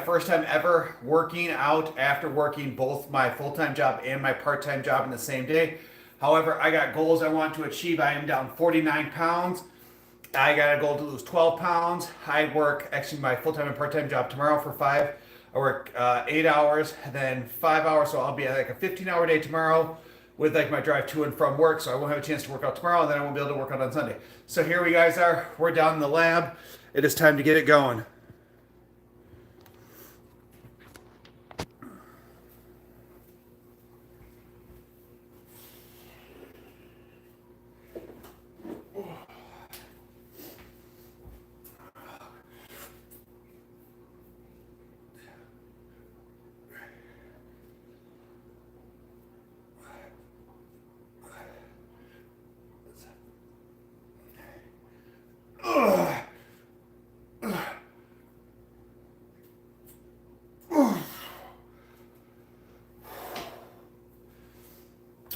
first time ever working out after working both my full-time job and my part-time job in the same day. However, I got goals I want to achieve. I am down 49 pounds. I got a goal to lose 12 pounds. I work actually my full-time and part-time job tomorrow for 5. I work 8 hours, then 5 hours, so I'll be at like a 15-hour day tomorrow with like my drive to and from work, so I won't have a chance to work out tomorrow, and then I won't be able to work out on Sunday. So here we guys are. We're down in the lab. It is time to get it going.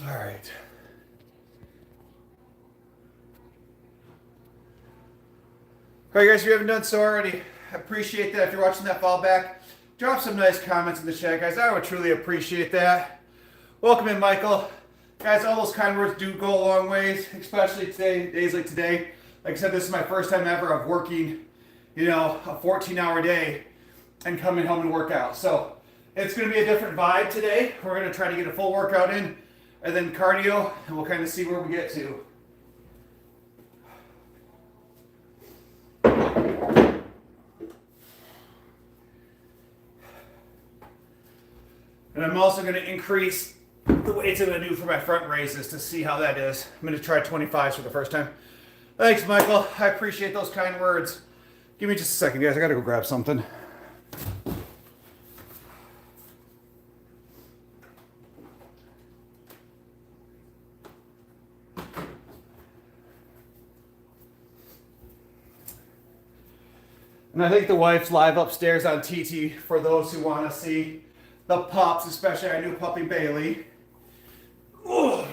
All right. All right, guys, if you haven't done so already, I appreciate that. If you're watching that fall back, drop some nice comments in the chat, guys. I would truly appreciate that. Welcome in, Michael. Guys, all those kind words do go a long ways, especially today, days like today. Like I said, this is my first time ever of working, a 14-hour day and coming home and work out. So it's going to be a different vibe today. We're going to try to get a full workout in and then cardio, and we'll kind of see where we get to. And I'm also going to increase the weights I'm going to do for my front raises to see how that is. I'm going to try 25s for the first time. Thanks, Michael. I appreciate those kind words. Give me just a second, guys. I got to go grab something. And I think the wife's live upstairs on TT for those who want to see the pups, especially our new puppy Bailey. Ugh.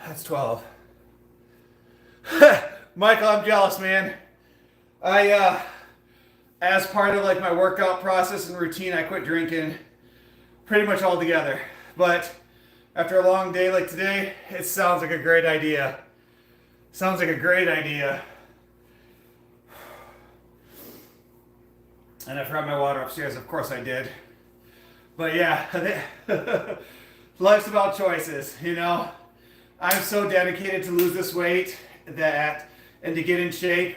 That's 12. Michael, I'm jealous, man. As part of like my workout process and routine, I quit drinking pretty much altogether. But after a long day like today, it sounds like a great idea. Sounds like a great idea. And I forgot my water upstairs. Of course I did. But yeah, life's about choices, I'm so dedicated to lose this weight and to get in shape.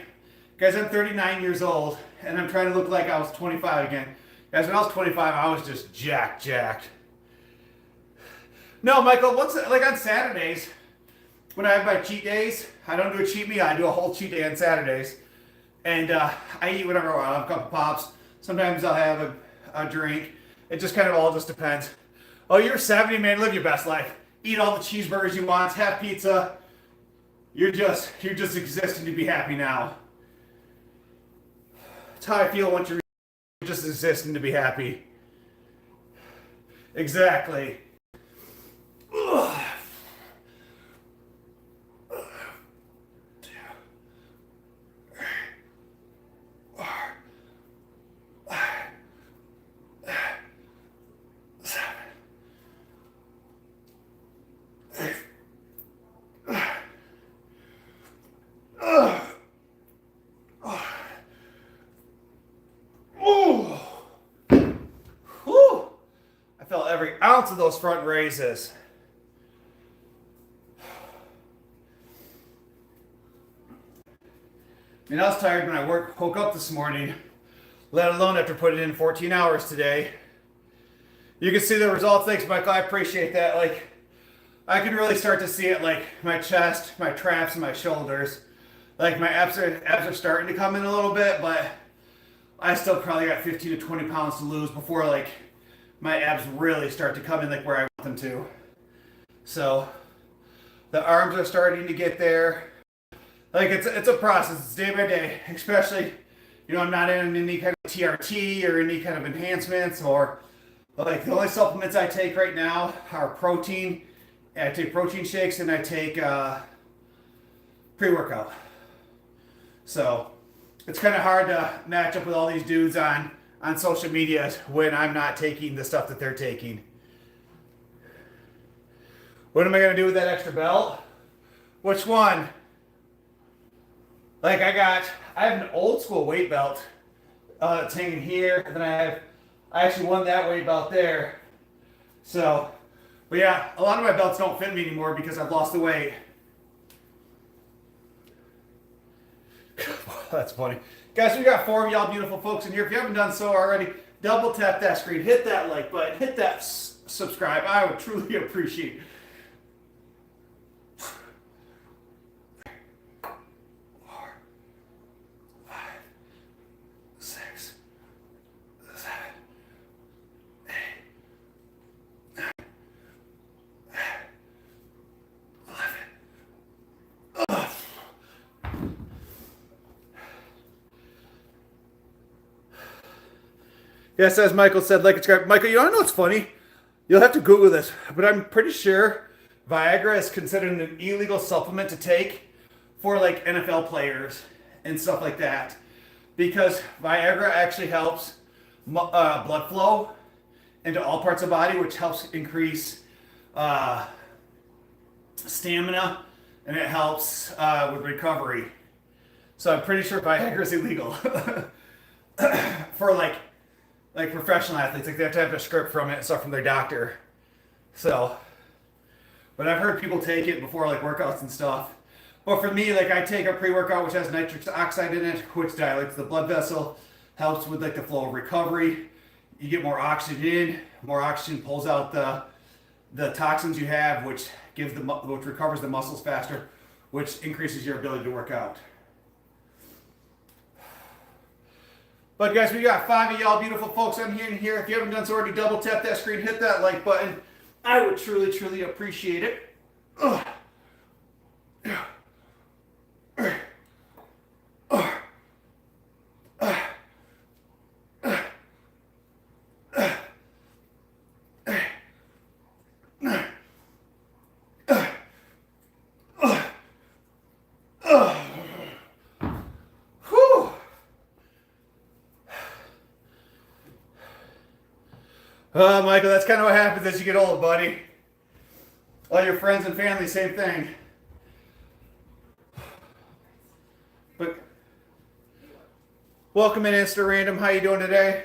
Guys, I'm 39 years old and I'm trying to look like I was 25 again. Guys, when I was 25, I was just jacked. No, Michael, like on Saturdays, when I have my cheat days, I don't do a cheat meal, I do a whole cheat day on Saturdays. And I eat whatever I want. I'll have a couple pops. Sometimes I'll have a drink. It just kind of all just depends. Oh, you're 70, man, live your best life. Eat all the cheeseburgers you want, have pizza. You're just existing to be happy now. That's how I feel once you're just existing to be happy. Exactly. Ugh. I felt every ounce of those front raises. I was tired when I woke up this morning, let alone after putting in 14 hours today. You can see the results. Thanks, Michael. I appreciate that. Like, I can really start to see it, like my chest, my traps, and my shoulders. Like my abs are starting to come in a little bit, but I still probably got 15 to 20 pounds to lose before like my abs really start to come in like where I want them to. So The arms are starting to get there. Like it's a process. It's day by day, especially, I'm not in any kind of TRT or any kind of enhancements, or like the only supplements I take right now are protein. I take protein shakes and I take pre-workout. So it's kind of hard to match up with all these dudes on social media when I'm not taking the stuff that they're taking. What am I going to do with that extra belt? Which one? Like I have an old school weight belt that's hanging here, and then I actually won that weight belt there. So, but yeah, a lot of my belts don't fit me anymore because I've lost the weight. That's funny. Guys, we got 4 of y'all beautiful folks in here. If you haven't done so already, double tap that screen, hit that like button, hit that subscribe. I would truly appreciate it. 4, 5, 6, 7, 8, 9, 11. Yes, as Michael said, like and subscribe. Michael, you want to know what's funny? You'll have to Google this, but I'm pretty sure Viagra is considered an illegal supplement to take for like NFL players and stuff like that, because Viagra actually helps blood flow into all parts of the body, which helps increase stamina, and it helps with recovery. So I'm pretty sure Viagra is illegal for like professional athletes. Like they have to have a script from it and stuff from their doctor. So, but I've heard people take it before like workouts and stuff. But for me, like I take a pre-workout which has nitric oxide in it, which dilates the blood vessel, helps with like the flow of recovery. You get more oxygen in, more oxygen pulls out the toxins you have, which recovers the muscles faster, which increases your ability to work out. But guys, we got 5 of y'all beautiful folks on here and here. If you haven't done so already, double tap that screen, hit that like button. I would truly, truly appreciate it. Ugh. Michael, that's kind of what happens as you get old, buddy. All your friends and family, same thing. But welcome in, Insta Random. How you doing today?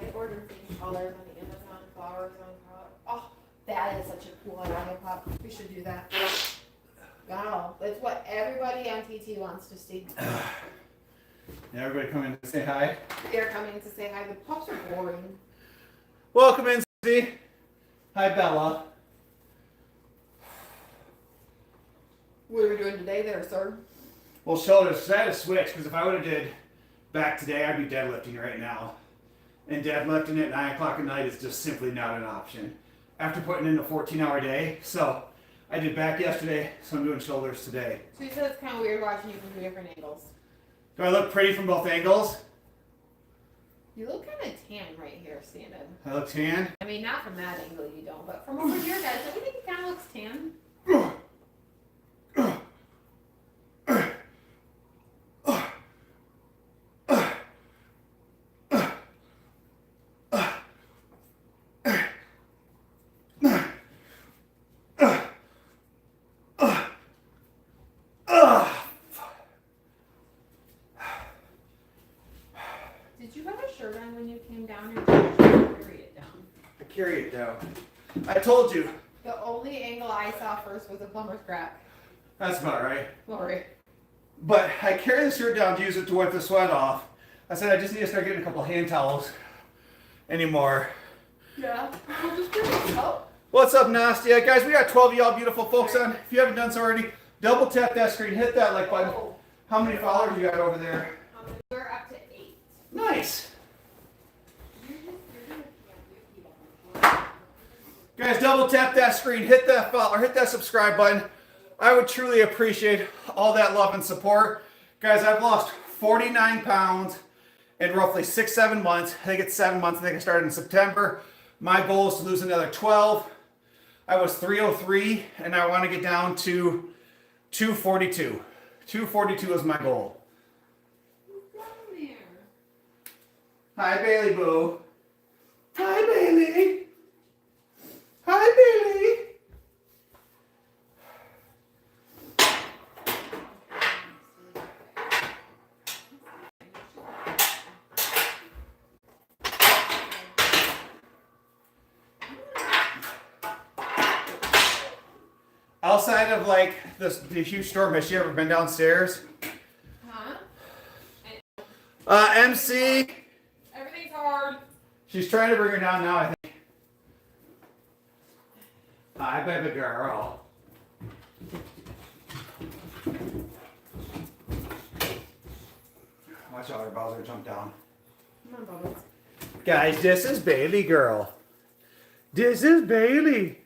I ordered these colors on the Amazon flowers on top. Oh, that is such a cool lollipop. We should do that. Wow, that's what everybody on TT wants to see. Yeah, everybody come in to say hi. They're coming to say hi. The pups are boring. Welcome in, Steve. Hi, Bella. What are we doing today there, sir? Well, shoulders. I had to switch because if I would have did back today, I'd be deadlifting right now. And deadlifting at 9 o'clock at night is just simply not an option after putting in a 14-hour day. So I did back yesterday, so I'm doing shoulders today. So you said it's kind of weird watching you from 2 different angles. Do I look pretty from both angles? You look kind of tan right here, standing. I look tan? I mean, not from that angle you don't, but from over here, guys, don't you think it kind of looks tan? Did you have a shirt on when you came down, or did you carry it down? I carry it down. I told you. The only angle I saw first was a plumber's crack. That's about right. Sorry. But I carry the shirt down to use it to wipe the sweat off. I said I just need to start getting a couple hand towels anymore. Yeah. We'll just bring it up. What's up, Nastia? Guys, we got 12 of y'all beautiful folks on. If you haven't done so already, double tap that screen, hit that like button. Oh. How many followers you got over there? We're up to 8. Nice. Guys, double tap that screen, hit that follow, or hit that subscribe button. I would truly appreciate all that love and support. Guys, I've lost 49 pounds in roughly 6-7 months. I think it's 7 months. I think I started in September. My goal is to lose another 12. I was 303, and I want to get down to 242. 242 is my goal. Hi, Bailey Boo. Hi, Bailey. Hi, Bailey. Outside of like the huge storm, has she ever been downstairs? Huh? MC. Everything's hard. She's trying to bring her down now, I think. Hi, baby girl. Watch out, her Bowser jump down. Come on, Bubbles. Guys, this is Bailey girl. This is Bailey.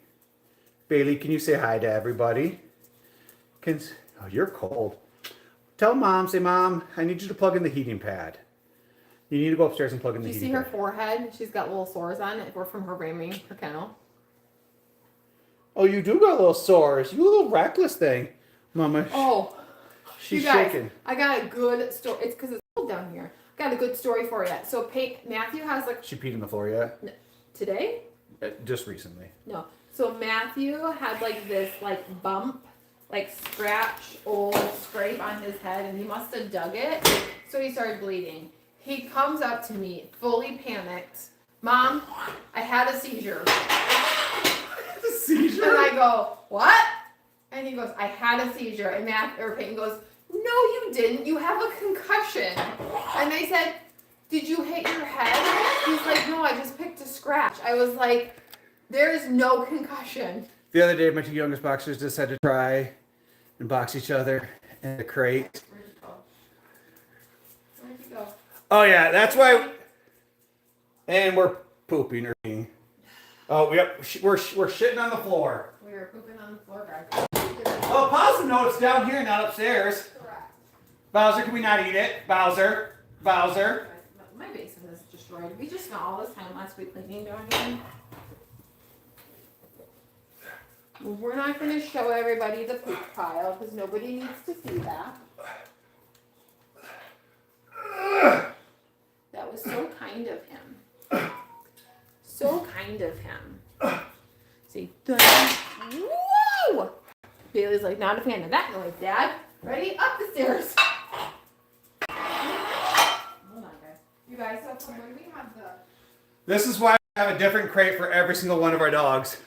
Bailey, can you say hi to everybody? Oh, you're cold. Tell Mom, say, Mom, I need you to plug in the heating pad. You need to go upstairs and plug in the heating pad. Do you see her forehead? She's got little sores on it. We're from her ramming her kennel. Oh, you do got little sores. You little reckless thing. Mama. Oh. She's you guys, shaking. I got a good story. It's because it's cold down here. I got a good story for you. So Matthew has like... She peed on the floor yet? Today? Just recently. No. So Matthew had like this like bump, like scratch, old scrape on his head, and he must have dug it. So he started bleeding. He comes up to me, fully panicked. Mom, I had a seizure. A seizure? And I go, what? And he goes, I had a seizure. And Peyton goes, no, you didn't. You have a concussion. And I said, did you hit your head? He's like, no, I just picked a scratch. I was like, there is no concussion. The other day, my two youngest boxers just had to try and box each other in a crate. Where'd you go? Where'd you go? Oh, yeah, that's why. And we're pooping or peeing. Oh, yep, we're shitting on the floor. We were pooping on the floor, guys. Oh, positive note, it's down here, not upstairs. Correct. Bowser, can we not eat it? Bowser. Bowser. My basement is destroyed. We just spent all this time last week cleaning down here. We're not going to show everybody the poop pile because nobody needs to see that. That was so kind of him. So kind of him. See? Whoa! Bailey's like, not a fan of that noise, Dad. Ready? Up the stairs. Hold on, guys. You guys, so when we have the... This is why we have a different crate for every single one of our dogs.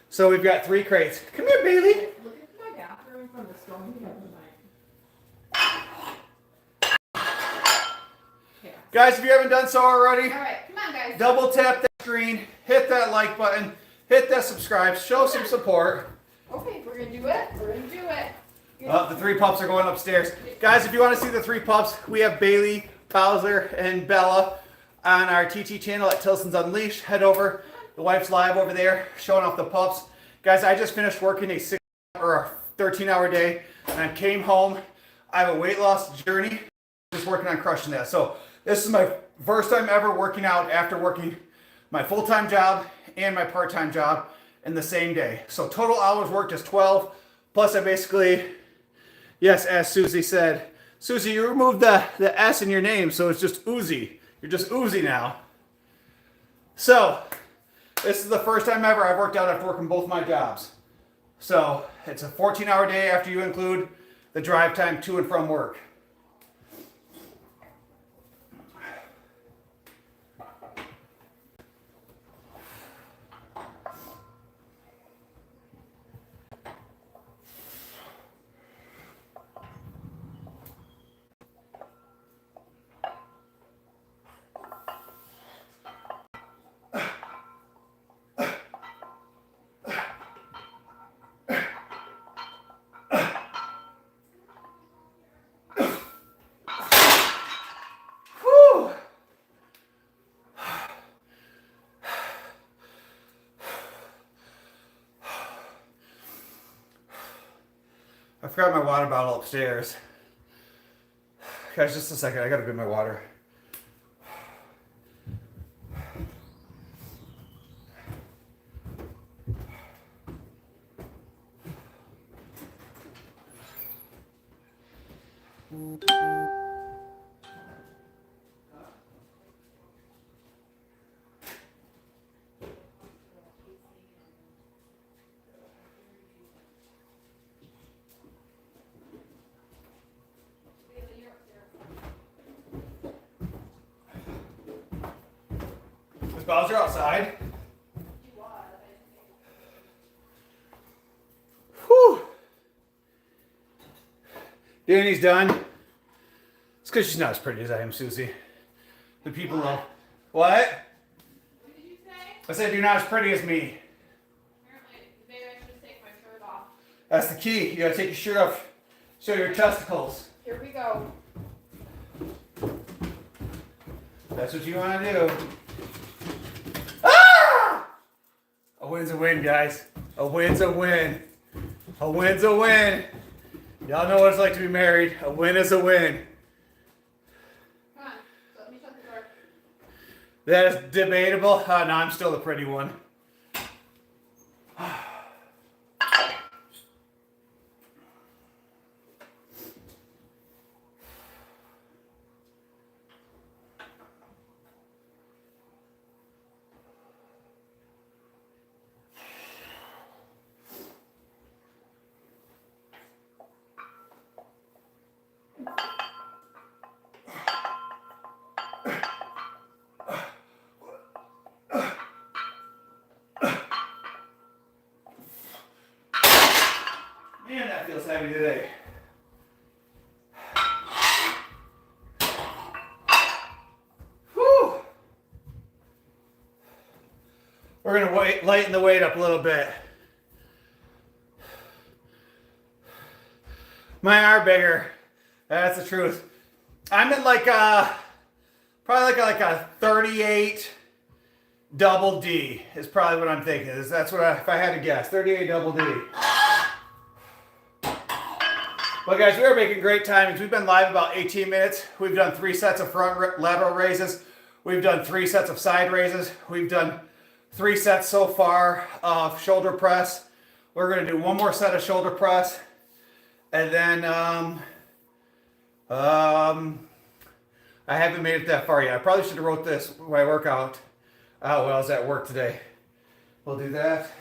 So we've got 3 crates. Come here, Bailey. Look at my bathroom from the storm the other night. Yeah. Guys, if you haven't done so already, All right, come on, guys. double tap that screen, hit that like button, hit that subscribe, show some support. Okay, we're gonna do it. We're gonna do it. The 3 pups are going upstairs. Guys, if you want to see the 3 pups, we have Bailey, Bowser, and Bella on our TT channel at Tilson's Unleashed. Head over. The wife's live over there showing off the pups. Guys, I just finished working a 13-hour day, and I came home. I have a weight loss journey, just working on crushing that. So this is my first time ever working out after working my full-time job and my part-time job in the same day. So total hours worked is 12, plus I basically, yes, as Susie said, Susie, you removed the S in your name, so it's just Uzi. You're just Uzi now. So this is the first time ever I've worked out after working both my jobs. So it's a 14-hour day after you include the drive time to and from work. I forgot my water bottle upstairs. Guys, just a second. I gotta get my water. Is Bowser outside? Whew. Danny's done. It's because she's not as pretty as I am, Susie. The people know. What? What did you say? I said you're not as pretty as me. Apparently, maybe I should take my shirt off. That's the key. You gotta take your shirt off. Show your testicles. Here we go. That's what you want to do. Ah! A win's a win, guys. A win's a win. A win's a win. Y'all know what it's like to be married. A win is a win. Come on, let me shut the door. That is debatable. No, I'm still the pretty one. Man, that feels heavy today. Whew. We're gonna lighten the weight up a little bit. Mine are bigger. That's the truth. I'm in like probably like a 38 double D is probably what I'm thinking. That's what if I had to guess, 38 double D. Well, guys, we are making great timings. We've been live about 18 minutes. We've done 3 sets of front lateral raises. We've done 3 sets of side raises. We've done 3 sets so far of shoulder press. We're going to do 1 more set of shoulder press. And then, I haven't made it that far yet. I probably should have wrote this my workout out while I was at work today. We'll do that.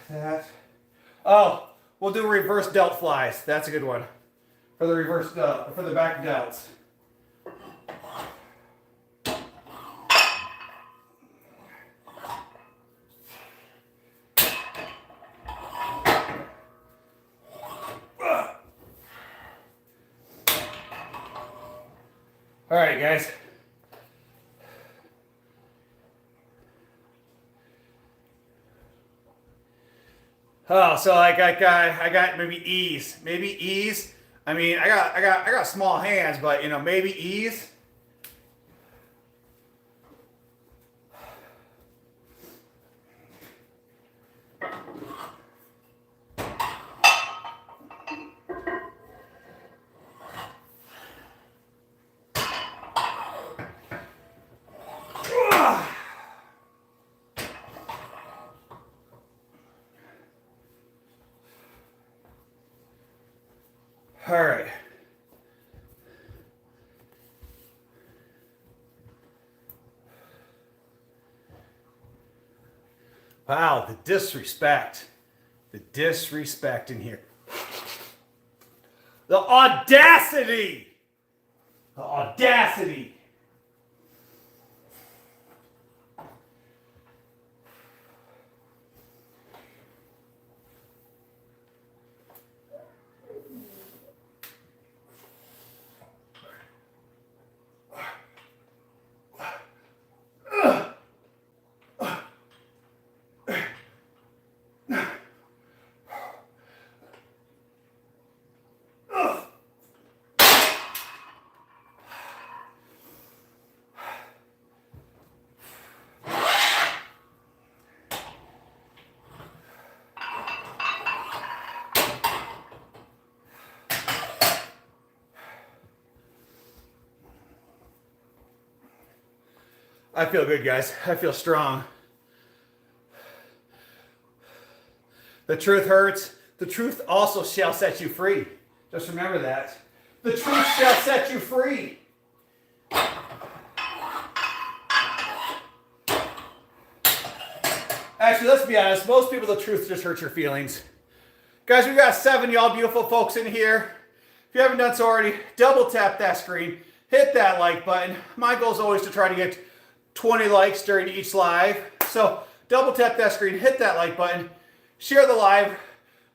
Oh, we'll do reverse delt flies. That's a good one. For the reverse delt, for the back delts. All right, guys. Oh, so like I got maybe ease. I mean, I got small hands, but you know, maybe ease. All right. Wow, the disrespect. The disrespect in here. The audacity. The audacity. I feel good, guys. I feel strong. The truth hurts. The truth also shall set you free. Just remember that. The truth shall set you free. Actually, let's be honest. Most people, the truth just hurts your feelings. Guys, we got 7 y'all beautiful folks in here. If you haven't done so already, double tap that screen. Hit that like button. My goal is always to try to get 20 likes during each live. So double tap that screen, hit that like button, share the live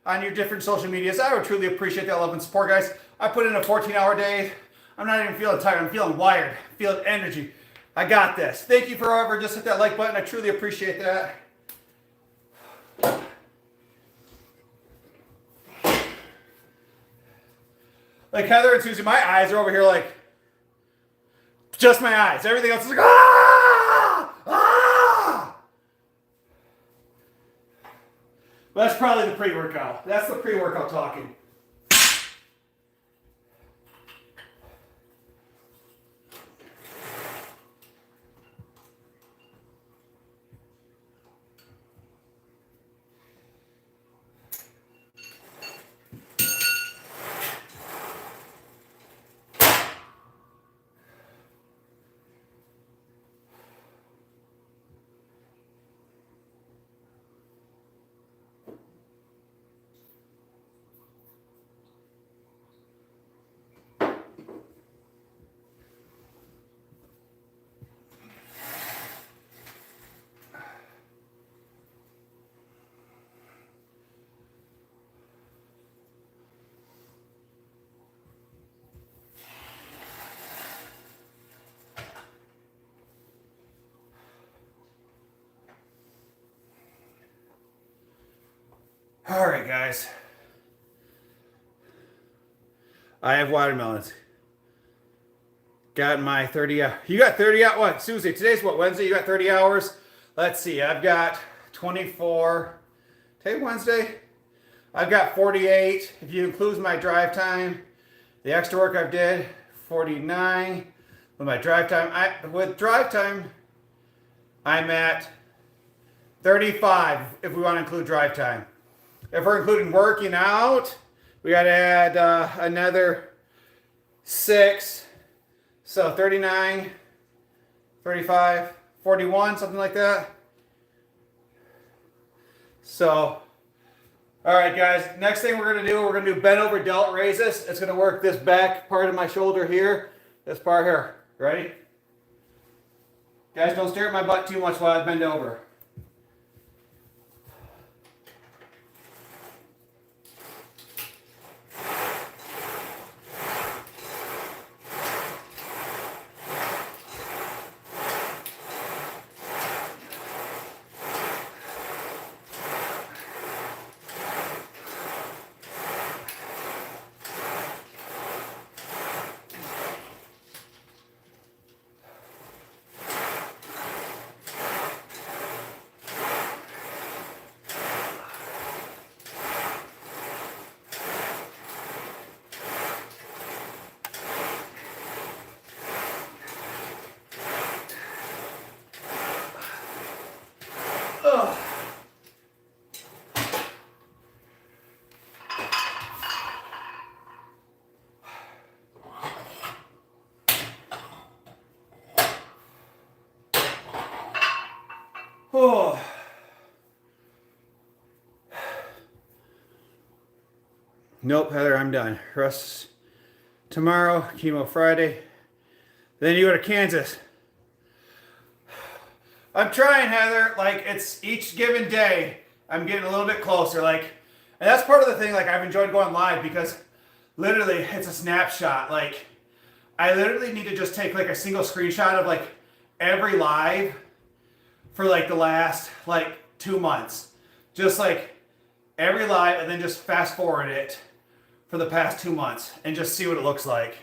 on your different social medias. I would truly appreciate that love and support, guys. I put in a 14-hour day. I'm not even feeling tired. I'm feeling wired, feeling energy. I got this. Thank you for whoever just hit that like button. I truly appreciate that. Like Heather and Susie, my eyes are over here like, just my eyes. Everything else is like, ah! Ah! But that's probably the pre-workout. That's the pre-workout talking. All right, guys. I have watermelons. Got my 30 hours. You got 30 hours? What, Susie? Today's what, Wednesday? You got 30 hours? Let's see. I've got 24. Today, Wednesday? I've got 48. If you include my drive time, the extra work I've did, 49. With my drive time, with drive time, I'm at 35 if we want to include drive time. If we're including working out, we got to add another 6. So 39, 35, 41, something like that. So, all right, guys. Next thing we're going to do, we're going to do bent over delt raises. It's going to work this back part of my shoulder here, this part here. Ready? Guys, don't stare at my butt too much while I bend over. Oh. Nope, Heather, I'm done. Rest tomorrow, chemo Friday. Then you go to Kansas. I'm trying, Heather. Like, it's each given day, I'm getting a little bit closer. Like, and that's part of the thing. Like, I've enjoyed going live because literally it's a snapshot. Like, I literally need to just take like a single screenshot of like every live for like the last like 2 months. Just like every live and then just fast forward it for the past 2 months and just see what it looks like.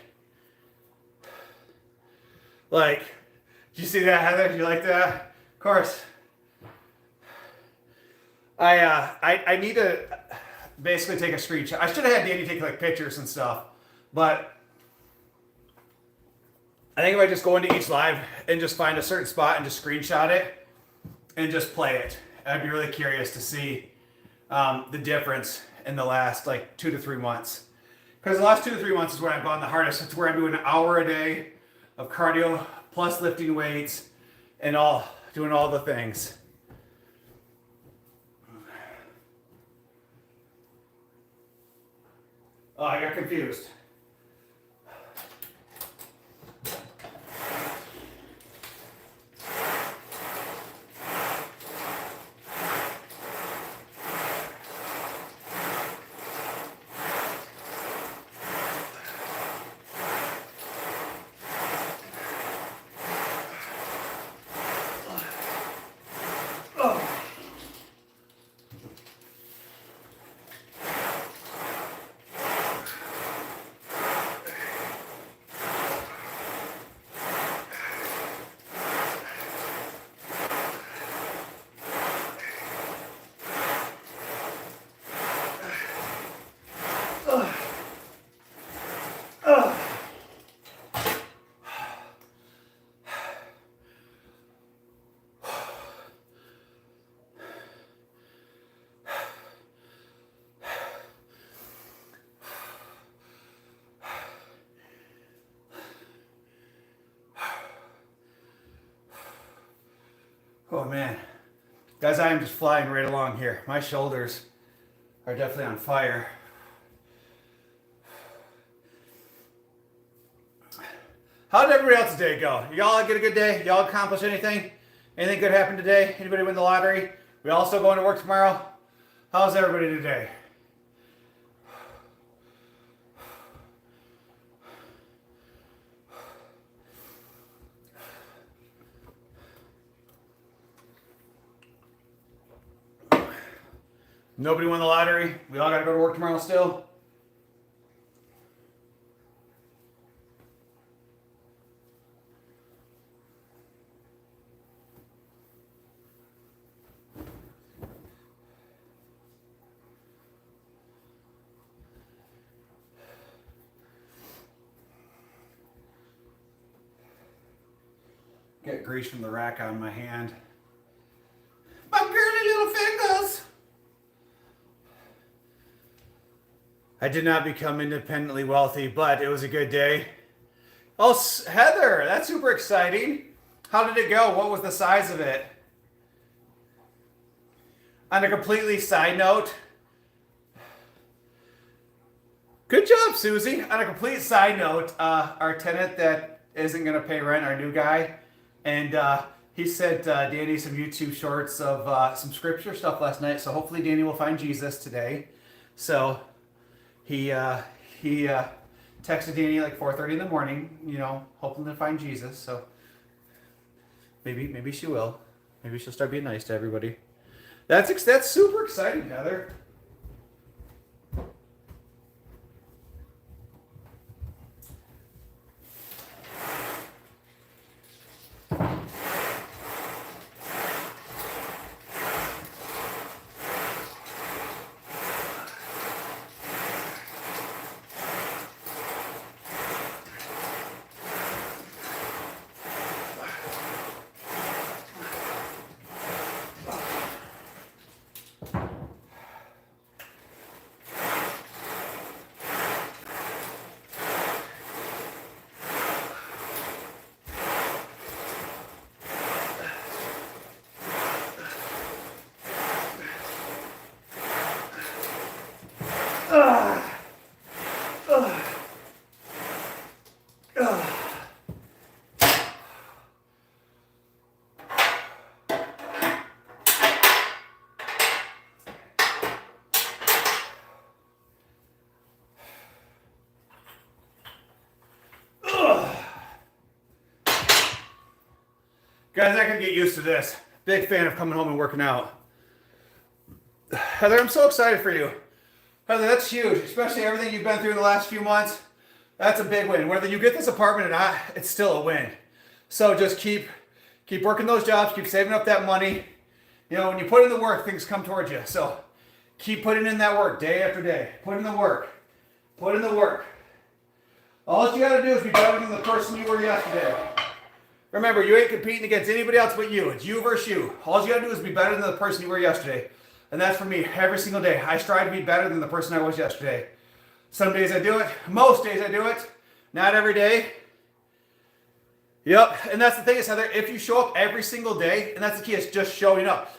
Like, did you see that, Heather? Did you like that? Of course. I need to basically take a screenshot. I should have had Danny take like pictures and stuff, but I think if I just go into each live and just find a certain spot and just screenshot it and just play it, I'd be really curious to see the difference in the last like 2 to 3 months. Because the last 2 to 3 months is where I've gone the hardest. It's where I'm doing an hour a day of cardio plus lifting weights and doing all the things. Oh, I got confused. Oh man, guys, I am just flying right along here. My shoulders are definitely on fire. How did everybody else's day go? Y'all get a good day? Y'all accomplish anything? Anything good happen today? Anybody win the lottery? We all still going to work tomorrow? How's everybody today? Nobody won the lottery? We all got to go to work tomorrow still? Get grease from the rack on my hand. My girly little fingers! I did not become independently wealthy, but it was a good day. Oh, Heather, that's super exciting. How did it go? What was the size of it? On a completely side note, good job, Susie. On a complete side note, our tenant that isn't going to pay rent, our new guy, and he sent Danny some YouTube shorts of some scripture stuff last night, so hopefully Danny will find Jesus today. So he texted Danny like 4:30 in the morning, you know, hoping to find Jesus. So maybe she will. Maybe she'll start being nice to everybody. That's super exciting, Heather. Guys, I can get used to this. Big fan of coming home and working out. Heather, I'm so excited for you. Heather, that's huge, especially everything you've been through in the last few months. That's a big win. Whether you get this apartment or not, it's still a win. So just keep working those jobs, keep saving up that money. You know, when you put in the work, things come towards you. So keep putting in that work day after day. Put in the work. Put in the work. All you got to do is be better than the person you were yesterday. Remember, you ain't competing against anybody else but you. It's you versus you. All you got to do is be better than the person you were yesterday. And that's for me every single day. I strive to be better than the person I was yesterday. Some days I do it. Most days I do it. Not every day. Yep. And that's the thing is, Heather, if you show up every single day, and that's the key, is just showing up.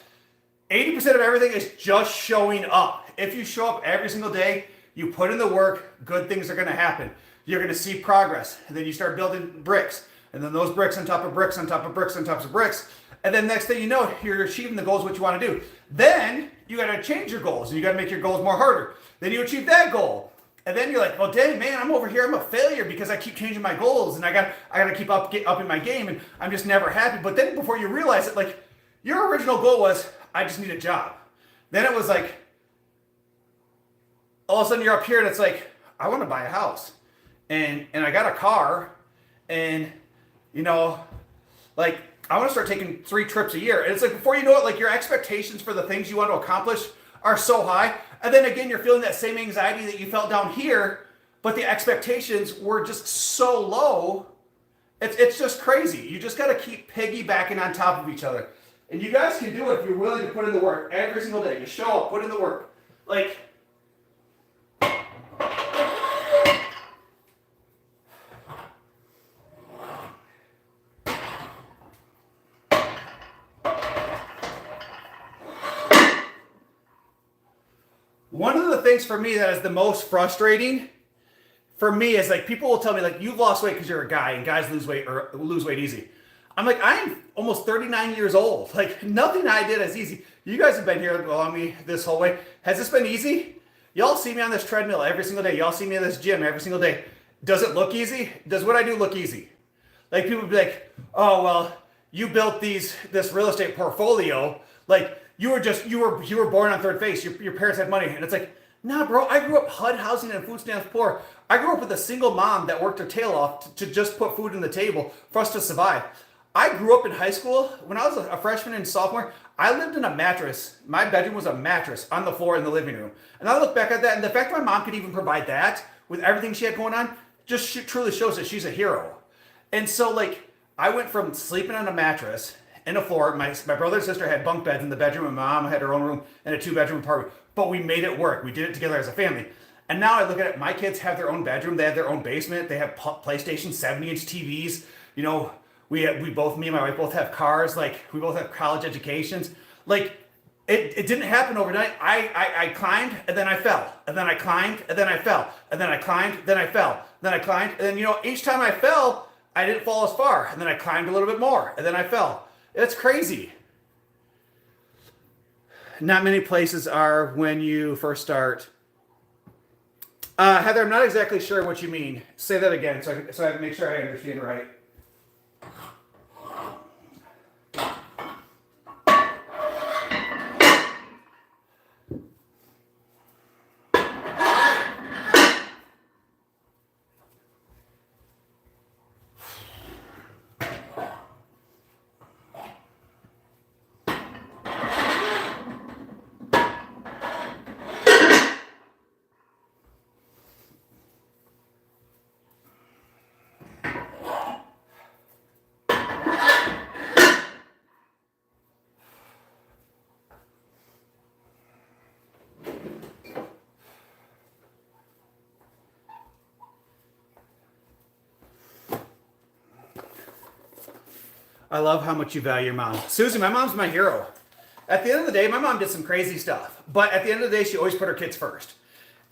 80% of everything is just showing up. If you show up every single day, you put in the work, good things are going to happen. You're going to see progress. And then you start building bricks. And then those bricks on top of bricks on top of bricks on top of bricks. And then next thing you know, you're achieving the goals what you want to do. Then you got to change your goals. And you got to make your goals more harder. Then you achieve that goal. And then you're like, well, dang, man, I'm over here. I'm a failure because I keep changing my goals. And I got to keep up in my game. And I'm just never happy. But then before you realize it, like, your original goal was, I just need a job. Then it was like, all of a sudden you're up here and it's like, I want to buy a house. And I got a car. And, you know, like, I want to start taking 3 trips a year. And it's like, before you know it, like, your expectations for the things you want to accomplish are so high. And then again, you're feeling that same anxiety that you felt down here, but the expectations were just so low. It's just crazy. You just got to keep piggybacking on top of each other. And you guys can do it if you're willing to put in the work every single day. You show up, put in the work. Like, one of the things for me that is the most frustrating for me is, like, people will tell me, like, you've lost weight because you're a guy and guys lose weight easy. I'm like, I'm almost 39 years old. Like, nothing I did is easy. You guys have been here along me this whole way. Has this been easy? Y'all see me on this treadmill every single day. Y'all see me in this gym every single day. Does it look easy? Does what I do look easy? Like, people be like, oh, well, you built this real estate portfolio. Like, you were born on third base. Your parents had money. And it's like, nah, bro, I grew up HUD housing and food stamps poor. I grew up with a single mom that worked her tail off to just put food on the table for us to survive. I grew up in high school. When I was a freshman and sophomore, I lived in a mattress. My bedroom was a mattress on the floor in the living room. And I look back at that, and the fact my mom could even provide that with everything she had going on just truly shows that she's a hero. And so, like, I went from sleeping on a mattress in a floor. My brother and sister had bunk beds in the bedroom, and my mom had her own room and a 2-bedroom apartment. But we made it work. We did it together as a family. And now I look at it, my kids have their own bedroom. They have their own basement. They have PlayStation 70-inch TVs. You know, me and my wife both have cars. Like, we both have college educations. Like, it didn't happen overnight. I climbed, and then I fell. And then I climbed, and then I fell. And then I climbed, then I fell. Then I climbed, and then, you know, each time I fell, I didn't fall as far. And then I climbed a little bit more, and then I fell. It's crazy. Not many places are when you first start. Heather, I'm not exactly sure what you mean. Say that again so I make sure I understand it right. I love how much you value your mom. Susie, my mom's my hero. At the end of the day, my mom did some crazy stuff. But at the end of the day, she always put her kids first.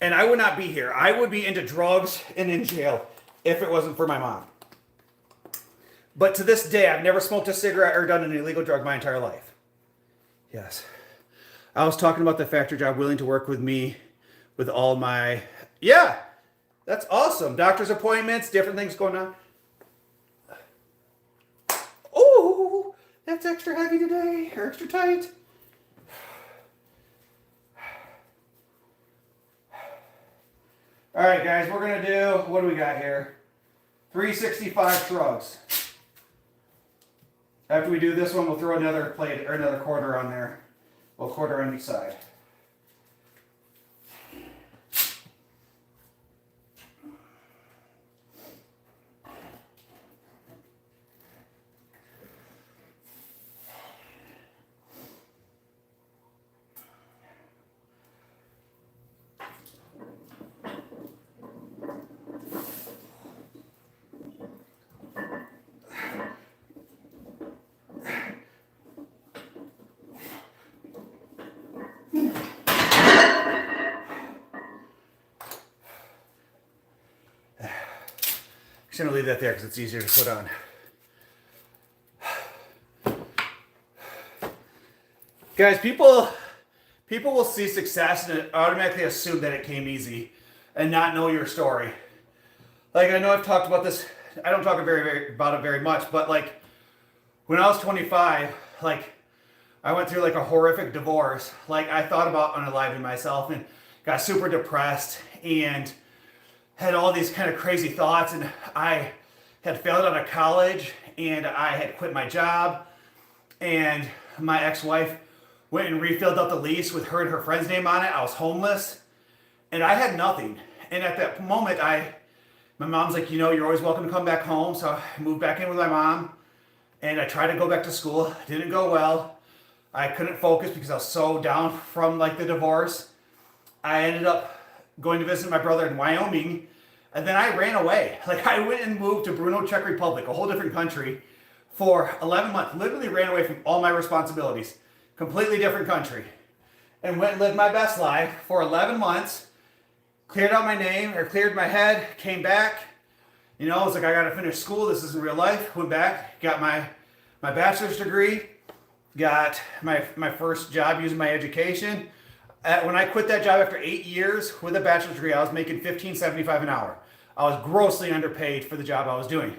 And I would not be here. I would be into drugs and in jail if it wasn't for my mom. But to this day, I've never smoked a cigarette or done an illegal drug my entire life. Yes. I was talking about the factory job, willing to work with me with all my... Yeah, that's awesome. Doctor's appointments, different things going on. Oh, that's extra heavy today, or extra tight. All right, guys, we're going to do, what do we got here? 365 shrugs. After we do this one, we'll throw another plate, or another quarter on there. We'll quarter on each side. just gonna leave that there because it's easier to put on. Guys, people will see success and automatically assume that it came easy and not know your story. Like, I know I've talked about this, I don't talk about it very much, but like when I was 25, like I went through like a horrific divorce. Like I thought about unaliving myself and got super depressed and had all these kind of crazy thoughts, and I had failed out of college and I had quit my job, and my ex-wife went and refilled out the lease with her and her friend's name on it. I was homeless and I had nothing. And at that moment, my mom's like, you're always welcome to come back home. So I moved back in with my mom and I tried to go back to school. Didn't go well. I couldn't focus because I was so down from like the divorce. I ended up going to visit my brother in Wyoming, and then I ran away. Like I went and moved to Brno, Czech Republic, a whole different country, for 11 months. Literally ran away from all my responsibilities. Completely different country. And went and lived my best life for 11 months. Cleared out my name, or cleared my head, came back. I was like, I gotta finish school, this isn't real life. Went back, got my bachelor's degree, got my first job using my education. When I quit that job after 8 years with a bachelor's degree, I was making $15.75 an hour. I was grossly underpaid for the job I was doing.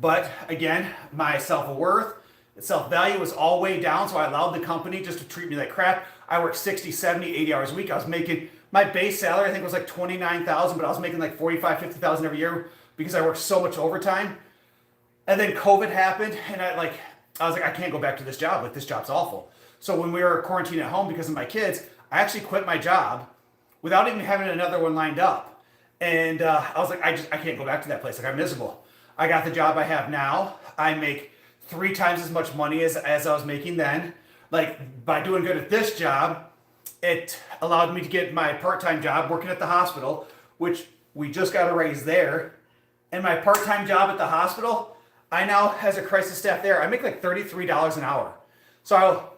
But again, my self-worth, self-value was all way down, so I allowed the company just to treat me like crap. I worked 60, 70, 80 hours a week. I was making, my base salary I think was like $29,000, but I was making like $45,000, $50,000 every year because I worked so much overtime. And then COVID happened, and I was like, I can't go back to this job. Like, this job's awful. So when we were quarantined at home because of my kids, I actually quit my job without even having another one lined up. And I was like, I can't go back to that place. Like, I'm miserable. I got the job I have now. I make 3 times as much money as I was making then. Like, by doing good at this job, it allowed me to get my part-time job working at the hospital, which we just got a raise there. And my part-time job at the hospital, I now, as a crisis staff there, I make like $33 an hour. So,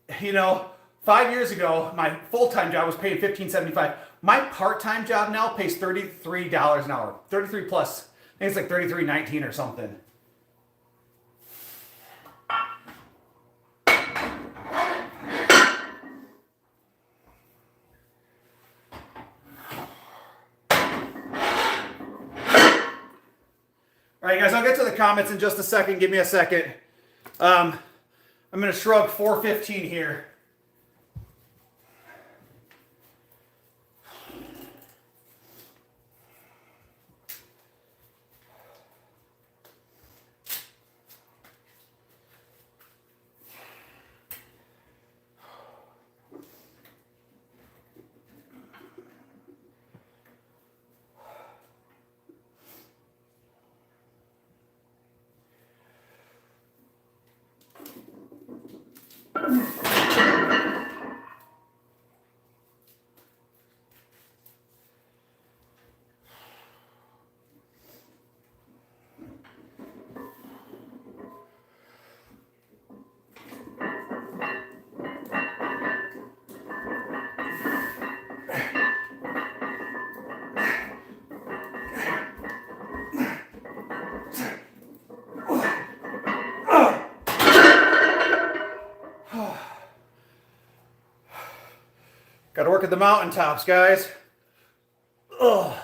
5 years ago, my full-time job was paying $15.75. My part-time job now pays $33 an hour. 33 plus. I think it's like $33.19 or something. All right, guys, I'll get to the comments in just a second. Give me a second. I'm going to shrug 415 here. Got to work at the mountaintops, guys. Ugh.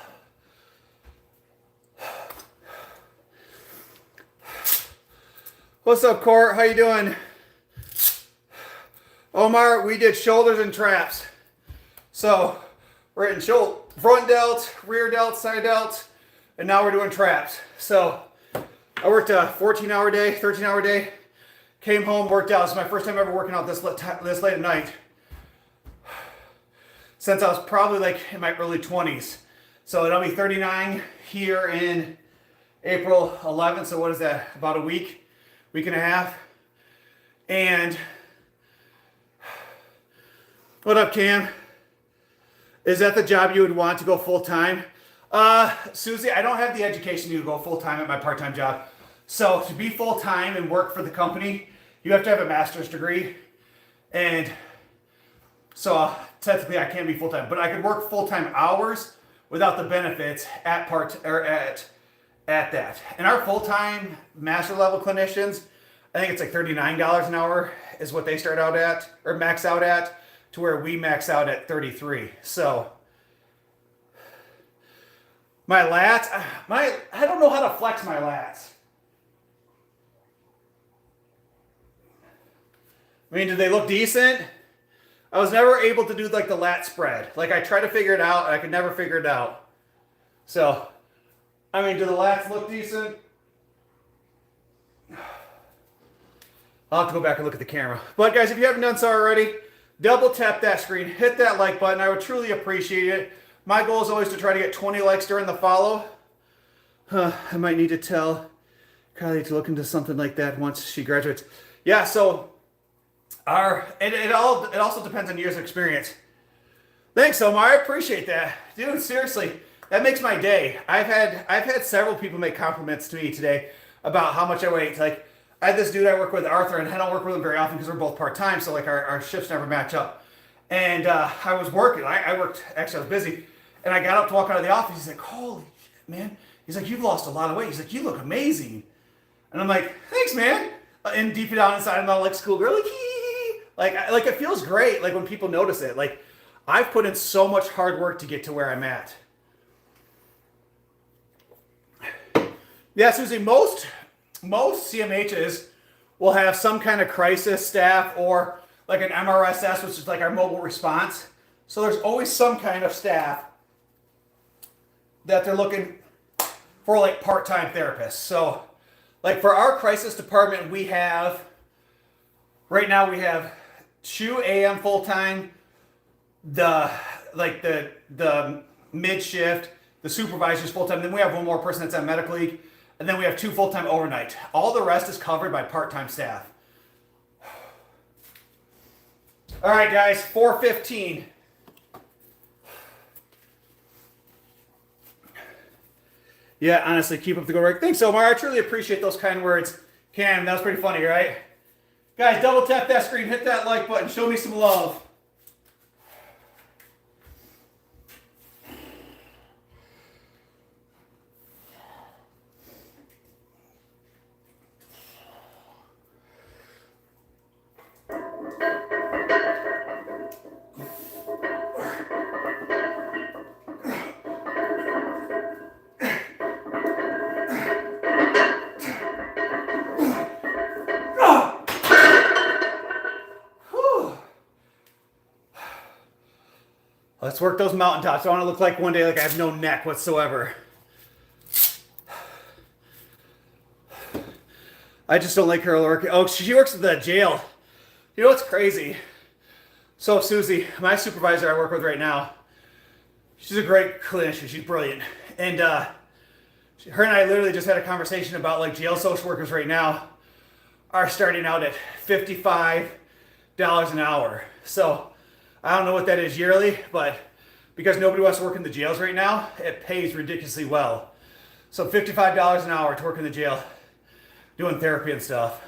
What's up, Court? How you doing? Omar, we did shoulders and traps. So we're hitting front delts, rear delts, side delts, and now we're doing traps. So I worked a 14-hour day, 13-hour day, came home, worked out. It's my first time ever working out this late at night since I was probably like in my early 20s. So it'll be 39 here in April 11th. So what is that? About a week and a half. And what up, Cam? Is that the job you would want to go full time? Susie, I don't have the education to go full time at my part-time job. So to be full time and work for the company, you have to have a master's degree. And so technically I can't be full time, but I could work full time hours without the benefits at at that. And our full-time master level clinicians, I think it's like $39 an hour is what they start out at, or max out at, to where we max out at 33. So my lats, I don't know how to flex my lats. I mean, do they look decent? I was never able to do like the lat spread. Like I tried to figure it out and I could never figure it out. So, I mean, do the lats look decent? I'll have to go back and look at the camera. But guys, if you haven't done so already, double tap that screen, hit that like button. I would truly appreciate it. My goal is always to try to get 20 likes during the follow. I might need to tell Kylie to look into something like that once she graduates. Yeah, so it also depends on years of experience. Thanks, Omar. I appreciate that. Dude, seriously, that makes my day. I've had several people make compliments to me today about how much I weigh. Like, I had this dude I work with, Arthur, and I don't work with him very often because we're both part-time, so like our shifts never match up. And I was working. I worked, actually I was busy, and I got up to walk out of the office. He's like, holy shit, man. He's like, you've lost a lot of weight. He's like, you look amazing. And I'm like, thanks, man. And deep down inside, I'm not like schoolgirl, like, hee. Like it feels great, like when people notice it. Like, I've put in so much hard work to get to where I'm at. Yeah, Susie, most CMHs will have some kind of crisis staff or like an MRSS, which is like our mobile response. So there's always some kind of staff that they're looking for, like part-time therapists. So like for our crisis department, we have, right now we have 2 AM full-time, the mid shift, the supervisors full-time. Then we have one more person that's on medical leave. And then we have 2 full-time overnight. All the rest is covered by part-time staff. All right, guys, 4:15. Yeah, honestly, keep up the good work. Thanks, Omar. I truly appreciate those kind words. Cam, that was pretty funny, right? Guys, double tap that screen, hit that like button, show me some love. Let's work those mountaintops. I want to look like one day like I have no neck whatsoever. I just don't like her work. Oh, she works at the jail. You know what's crazy? So Susie, my supervisor I work with right now, she's a great clinician. She's brilliant. And her and I literally just had a conversation about like jail social workers right now are starting out at $55 an hour. So I don't know what that is yearly, but because nobody wants to work in the jails right now, it pays ridiculously well. So $55 an hour to work in the jail, doing therapy and stuff.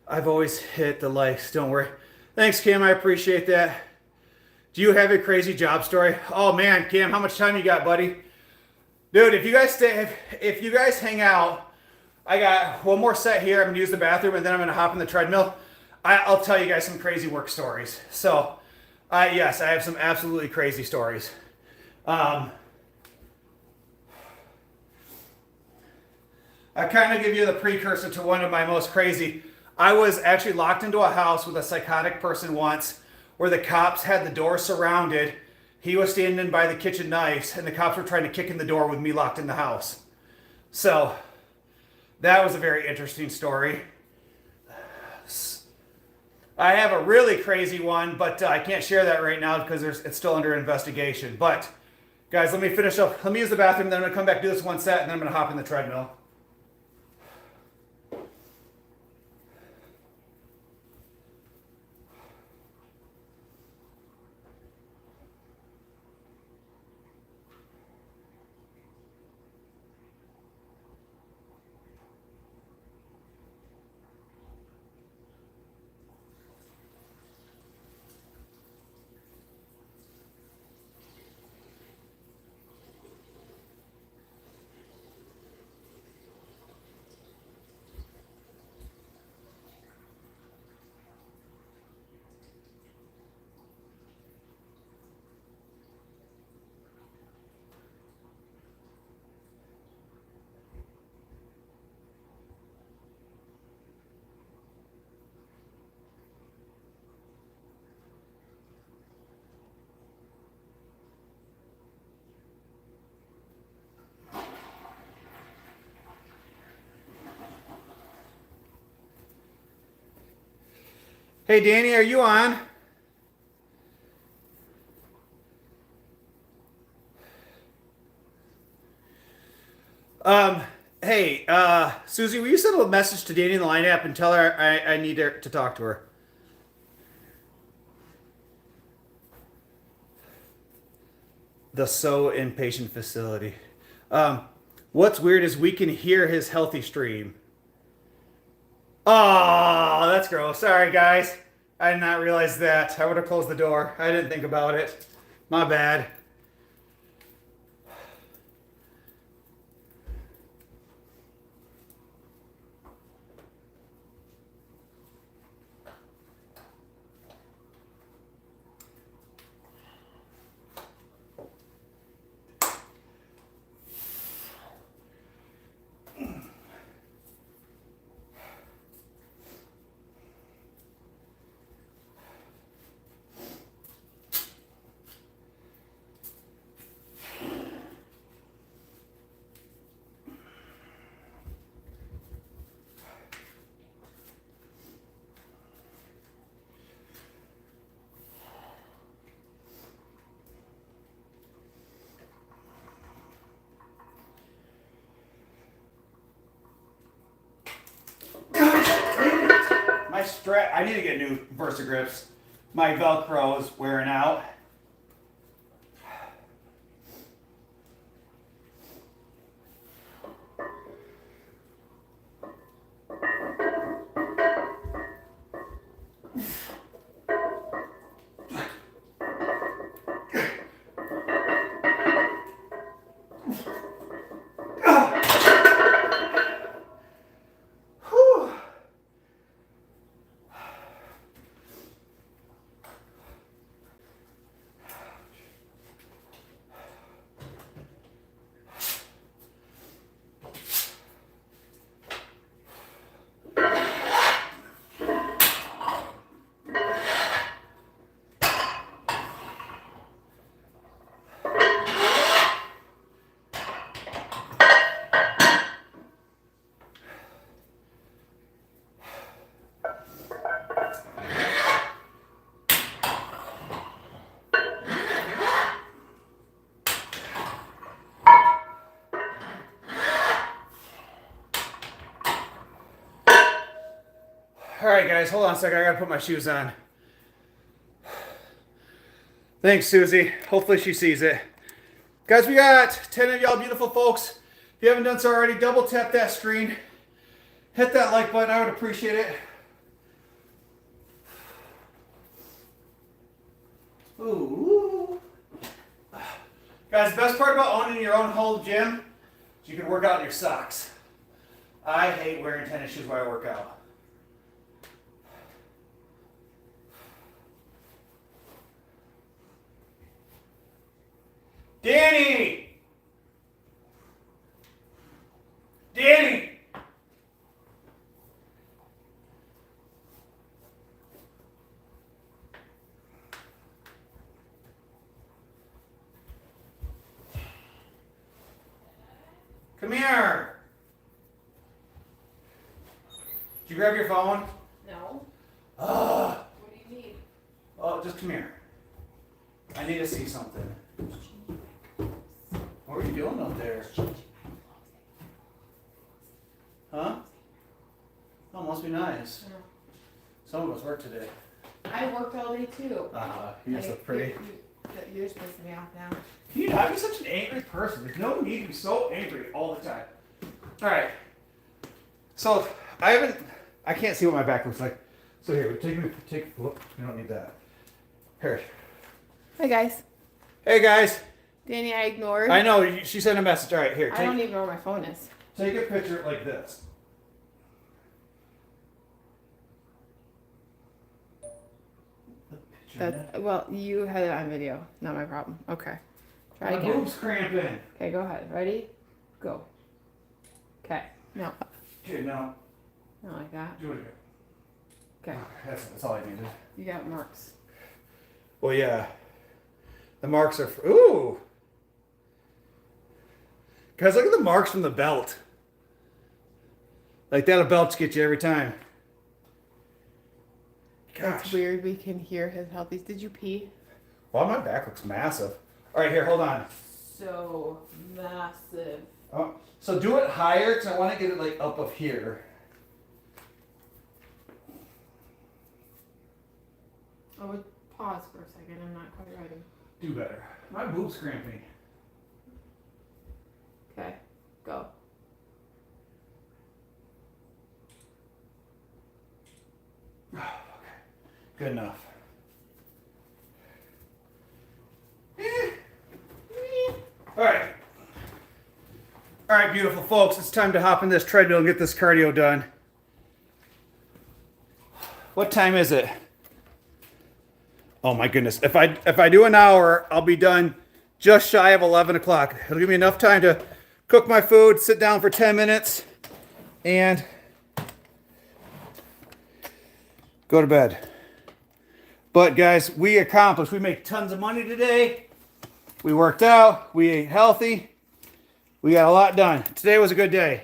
I've always hit the likes, don't worry. Thanks, Kim, I appreciate that. Do you have a crazy job story? Oh man, Kim, how much time you got, buddy? Dude, if you guys hang out, I got one more set here. I'm gonna use the bathroom and then I'm gonna hop in the treadmill. I'll tell you guys some crazy work stories. So, yes, I have some absolutely crazy stories. I kind of give you the precursor to one of my most crazy. I was actually locked into a house with a psychotic person once where the cops had the door surrounded. He was standing by the kitchen knives and the cops were trying to kick in the door with me locked in the house. So, that was a very interesting story. I have a really crazy one, but I can't share that right now because it's still under investigation. But, guys, let me finish up. Let me use the bathroom, then I'm going to come back, do this one set, and then I'm going to hop in the treadmill. Hey, Danny, are you on? Hey, Susie, will you send a message to Danny in the line app and tell her I need to talk to her? The So Inpatient Facility. What's weird is we can hear his healthy stream. Oh, that's gross. Sorry, guys. I did not realize that. I would have closed the door. I didn't think about it. My bad. My strap, I need to get new Versa grips. My Velcro is wearing out. All right, guys, hold on a second. I gotta put my shoes on. Thanks, Susie. Hopefully she sees it. Guys, we got 10 of y'all beautiful folks. If you haven't done so already, double tap that screen. Hit that like button. I would appreciate it. Ooh. Guys, the best part about owning your own whole gym is you can work out in your socks. I hate wearing tennis shoes while I work out. Danny! Danny! Come here! Did you grab your phone? No. Ugh. What do you need? Oh, just come here. I need to see something. What are you doing up there? Huh? Oh, must be nice. Yeah. Some of us work today. I worked all day too. You just look pretty. You're just pissing me off now. Can you not be such an angry person? There's no need to be so angry all the time. Alright. So, I can't see what my back looks like. So here, look, you don't need that. Here. Hi guys. Hey guys. Danny, I ignored. I know, she sent a message. Alright, here. I don't even know where my phone is. Take a picture like this. Well, you had it on video. Not my problem. Okay. Try My again. boob's cramping. Okay, go ahead. Ready? Go. Okay. No. Okay, now, Not like that. do it again. Okay. That's all I needed. You got marks. Well, yeah. The marks are... Ooh! Guys, look at the marks from the belt. Like, that'll belch get you every time. That's Gosh. weird. We can hear his healthies. Did you pee? Well, my back looks massive. All right, here, hold on. So massive. Oh, so do it higher because I want to get it like up of here. I would pause for a second. I'm not quite ready. Do better. My boob's cramping. Okay, go. Okay, good enough. All right. All right, beautiful folks. It's time to hop in this treadmill and get this cardio done. What time is it? Oh my goodness. If I do an hour, I'll be done just shy of 11 o'clock. It'll give me enough time to cook my food, sit down for 10 minutes, and go to bed. But guys, we accomplished. We made tons of money today. We worked out. We ate healthy. We got a lot done. Today was a good day.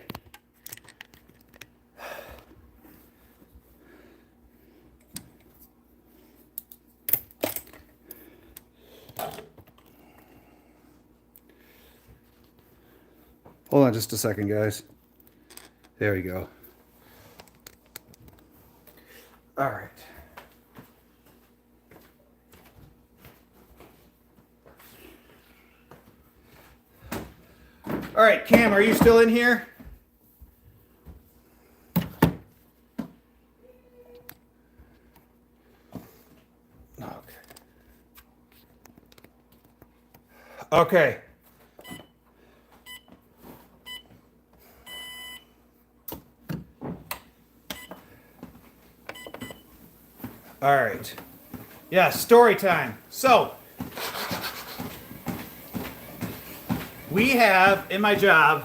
Hold on just a second, guys. There we go. All right. All right, Cam, are you still in here? Okay. All right. Yeah, story time. So, we have, in my job,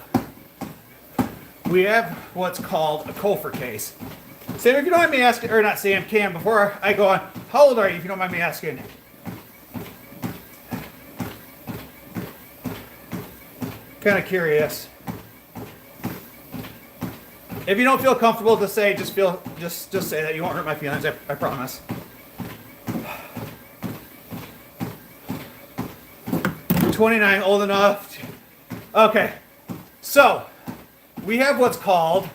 we have what's called a Kofor case. Sam, if you don't mind me asking, or not Sam, Cam, before I go on, how old are you, if you don't mind me asking? Kind of curious. If you don't feel comfortable to say, just say that. You won't hurt my feelings, I promise. You're 29, old enough. Okay, so we have what's called,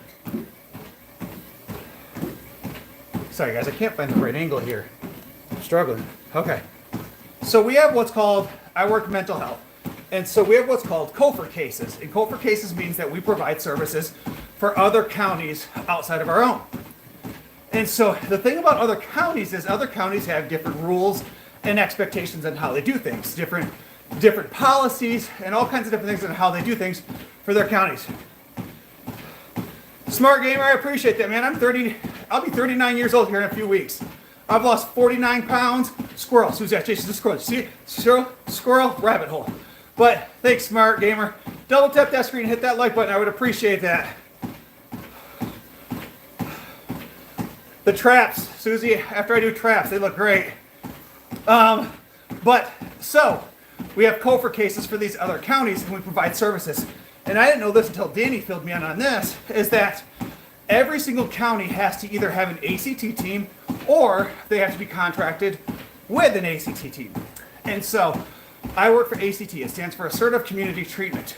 sorry guys, I can't find the right angle here. I'm struggling. Okay, so we have what's called, I work mental health, and so we have what's called Kofor cases. And Kofor cases means that we provide services for other counties outside of our own. And so the thing about other counties is other counties have different rules and expectations on how they do things, different policies and all kinds of different things on how they do things for their counties. Smart gamer, I appreciate that, man. I'll be 39 years old here in a few weeks. I've lost 49 pounds. Squirrel, who's that? Jason's a squirrel. See? Squirrel, rabbit hole. But thanks, smart gamer. Double tap that screen and hit that like button. I would appreciate that. The traps, Susie, after I do traps, they look great. So we have Kofor cases for these other counties, and we provide services. And I didn't know this until Danny filled me in on this, is that every single county has to either have an ACT team or they have to be contracted with an ACT team. And so I work for ACT. It stands for Assertive Community Treatment.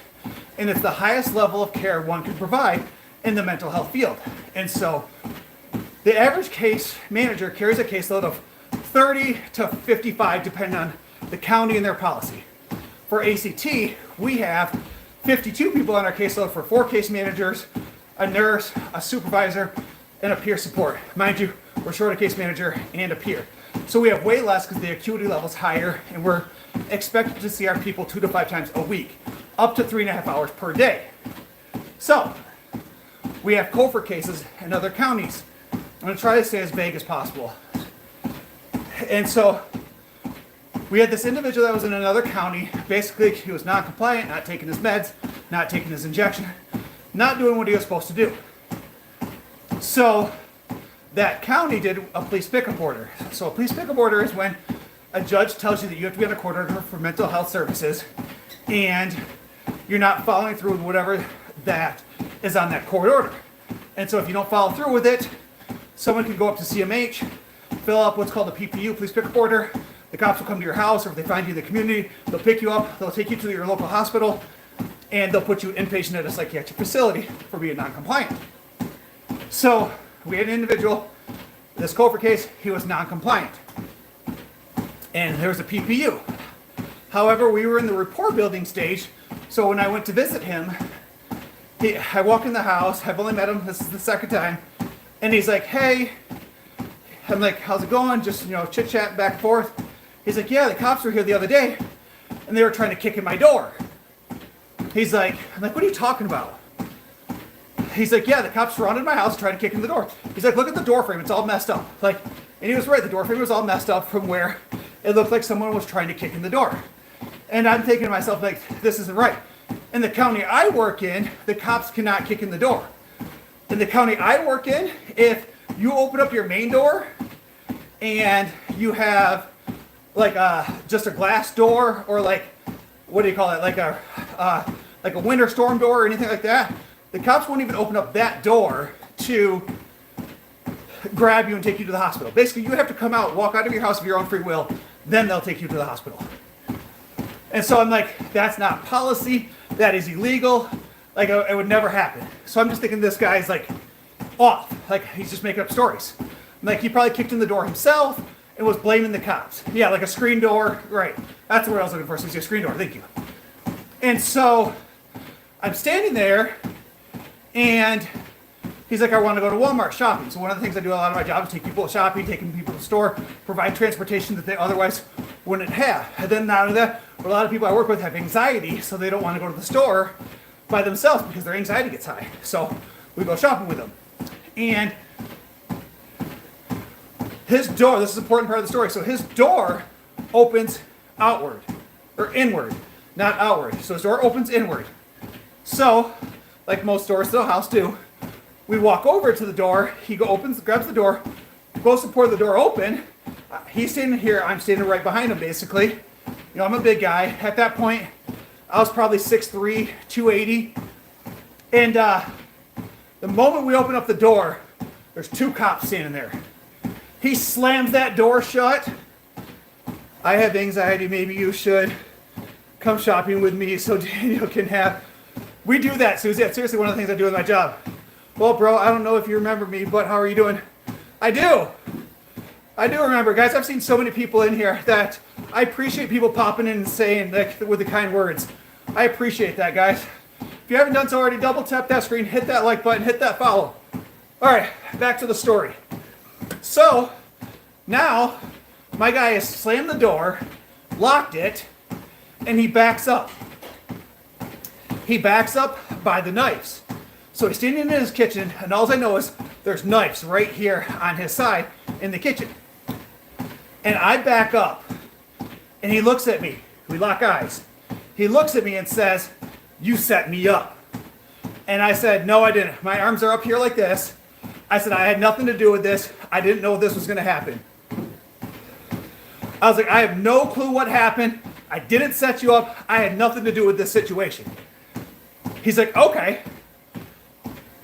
And it's the highest level of care one can provide in the mental health field. And so the average case manager carries a caseload of 30 to 55, depending on the county and their policy. For ACT, we have 52 people on our caseload for 4 case managers, a nurse, a supervisor, and a peer support. Mind you, we're short a case manager and a peer. So we have way less because the acuity level's higher, and we're expected to see our people 2 to 5 times a week, up to 3.5 hours per day. So we have Kofor cases in other counties. I'm going to try to stay as vague as possible. And so we had this individual that was in another county. Basically, he was non-compliant, not taking his meds, not taking his injection, not doing what he was supposed to do. So that county did a police pickup order. So a police pickup order is when a judge tells you that you have to be on a court order for mental health services, and you're not following through with whatever that is on that court order. And so if you don't follow through with it, someone can go up to CMH, fill out what's called a PPU, police pickup order. The cops will come to your house, or if they find you in the community, they'll pick you up, they'll take you to your local hospital, and they'll put you inpatient at a psychiatric facility for being non-compliant. So we had an individual, this Cofer case, he was non-compliant. And there was a PPU. However, we were in the rapport building stage, so when I went to visit him, I walk in the house, I've only met him, this is the second time, and he's like, hey, I'm like, how's it going? Just, chit-chat back and forth. He's like, yeah, the cops were here the other day, and they were trying to kick in my door. He's like, I'm like, what are you talking about? He's like, yeah, the cops surrounded my house trying to kick in the door. He's like, look at the door frame, it's all messed up. Like, and he was right, the door frame was all messed up from where it looked like someone was trying to kick in the door. And I'm thinking to myself, like, this isn't right. In the county I work in, the cops cannot kick in the door. In the county I work in, if you open up your main door and you have like just a glass door, or like, what do you call it? Like a winter storm door or anything like that, the cops won't even open up that door to grab you and take you to the hospital. Basically, you have to come out, walk out of your house of your own free will, then they'll take you to the hospital. And so I'm like, that's not policy, that is illegal, like it would never happen. So I'm just thinking this guy's like off, like he's just making up stories. Like he probably kicked in the door himself and was blaming the cops. Yeah, like a screen door, right. That's the word I was looking for, so it's a screen door, thank you. And so I'm standing there and he's like, I want to go to Walmart shopping. So one of the things I do a lot of my job is take people shopping, taking people to the store, provide transportation that they otherwise wouldn't have. And then not only that, a lot of people I work with have anxiety, so they don't want to go to the store by themselves because their anxiety gets high. So we go shopping with them. And his door, this is an important part of the story, so his door opens outward, or inward, not outward. So his door opens inward. So, like most doors to the house do, we walk over to the door, he opens, grabs the door, goes to pour the door open. He's standing here, I'm standing right behind him basically. I'm a big guy. At that point, I was probably 6'3", 280. And the moment we open up the door, there's two cops standing there. He slams that door shut. I have anxiety, maybe you should. Come shopping with me so Daniel can have... We do that, Susie. That's seriously one of the things I do with my job. Well, bro, I don't know if you remember me, but how are you doing? I do. I do remember. Guys, I've seen so many people in here that I appreciate people popping in and saying, like, with the kind words. I appreciate that, guys. If you haven't done so already, double tap that screen, hit that like button, hit that follow. All right, back to the story. So, now, my guy has slammed the door, locked it, and he backs up. He backs up by the knives. So he's standing in his kitchen, and all I know is there's knives right here on his side in the kitchen. And I back up, and he looks at me. We lock eyes. He looks at me and says, "You set me up." And I said, "No, I didn't. My arms are up here like this." I said, "I had nothing to do with this. I didn't know this was going to happen." I was like, "I have no clue what happened. I didn't set you up. I had nothing to do with this situation." He's like, "Okay."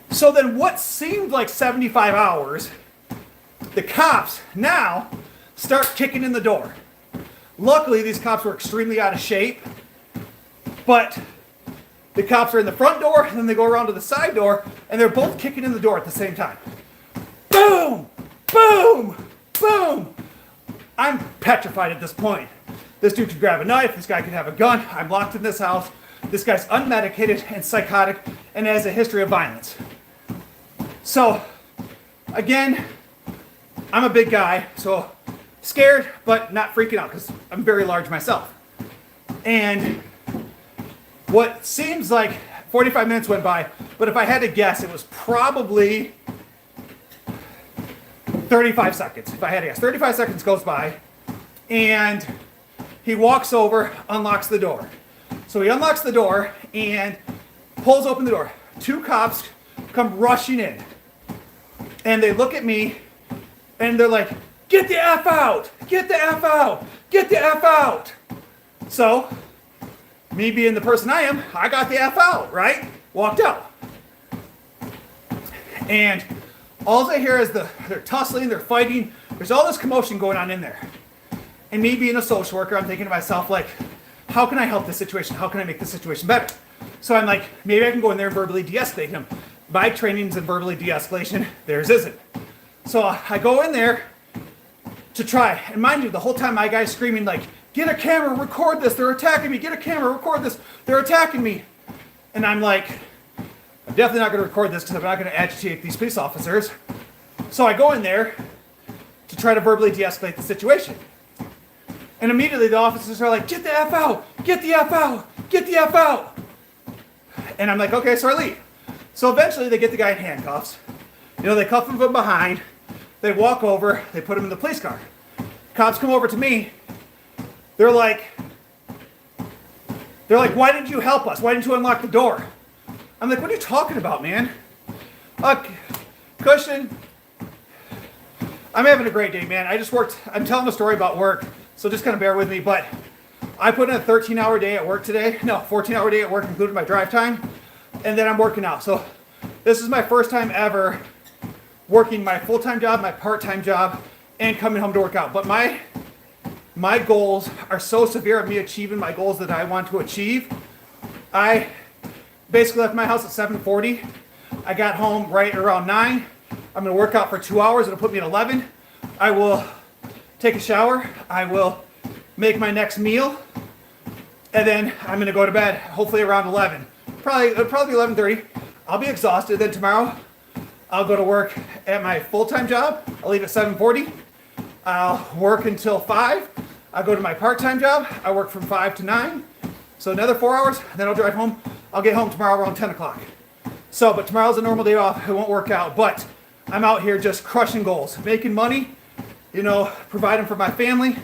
So then what seemed like 75 hours, the cops now start kicking in the door. Luckily, these cops were extremely out of shape, but the cops are in the front door, and then they go around to the side door, and they're both kicking in the door at the same time. Boom! Boom! Boom! I'm petrified at this point. This dude could grab a knife, this guy could have a gun, I'm locked in this house, this guy's unmedicated and psychotic, and has a history of violence. So, again, I'm a big guy, so scared, but not freaking out, because I'm very large myself. And what seems like 45 minutes went by, but if I had to guess, it was probably 35 seconds. If I had to guess, 35 seconds goes by, and he walks over, unlocks the door. So he unlocks the door and pulls open the door. Two cops come rushing in, and they look at me, and they're like, "Get the F out! Get the F out! Get the F out!" So, me being the person I am, I got the F out, right? Walked out. And all I hear is they're tussling, they're fighting, there's all this commotion going on in there. And me being a social worker, I'm thinking to myself, like, how can I help this situation? How can I make this situation better? So I'm like, maybe I can go in there and verbally de-escalate him. My training's in verbally de-escalation, theirs isn't. So I go in there to try. And mind you, the whole time my guy's screaming like, get a camera, record this, they're attacking me, get a camera, record this, they're attacking me. And I'm like, I'm definitely not gonna record this because I'm not gonna agitate these police officers. So I go in there to try to verbally de-escalate the situation. And immediately the officers are like, get the F out, get the F out, get the F out. And I'm like, okay, so I leave. So eventually they get the guy in handcuffs. You know, they cuff him from behind. They walk over, they put him in the police car. Cops come over to me. They're like, why didn't you help us? Why didn't you unlock the door? I'm like, what are you talking about, man? Cushion, I'm having a great day, man. I'm telling a story about work, so just kind of bear with me, but I put in a 13-hour day at work today. No, 14-hour day at work, including my drive time, and then I'm working out. So this is my first time ever working my full-time job, my part-time job, and coming home to work out. But my goals are so severe of me achieving my goals that I want to achieve. I basically left my house at 7:40. I got home right around 9. I'm going to work out for 2 hours. It'll put me at 11. I will take a shower. I will make my next meal. And then I'm going to go to bed, hopefully around 11. It'll probably be 11:30. I'll be exhausted. Then tomorrow, I'll go to work at my full-time job. I'll leave at 7:40. I'll work until 5. I'll go to my part-time job. I work from 5 to 9. So another 4 hours. Then I'll drive home. I'll get home tomorrow around 10 o'clock. But tomorrow's a normal day off. It won't work out. But I'm out here just crushing goals, making money, providing for my family.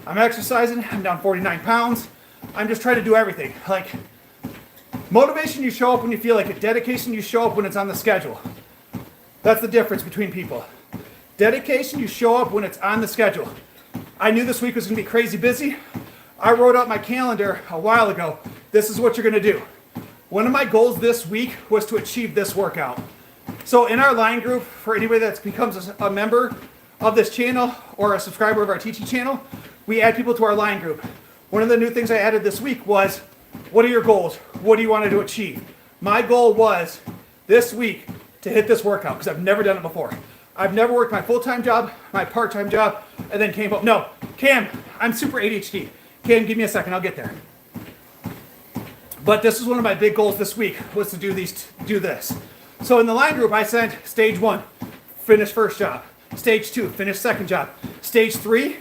I'm exercising. I'm down 49 pounds. I'm just trying to do everything. Like, motivation, you show up when you feel like it. Dedication, you show up when it's on the schedule. That's the difference between people. Dedication, you show up when it's on the schedule. I knew this week was going to be crazy busy. I wrote out my calendar a while ago. This is what you're going to do. One of my goals this week was to achieve this workout. So in our line group, for anybody that becomes a member of this channel or a subscriber of our teaching channel, we add people to our line group. One of the new things I added this week was, what are your goals? What do you want to achieve? My goal was this week to hit this workout because I've never done it before. I've never worked my full-time job, my part-time job, and then came home. No, Cam, I'm super ADHD. Cam, give me a second, I'll get there. But this is one of my big goals this week, was to do this. So in the line group, I sent stage 1, finish first job. Stage 2, finish second job. Stage 3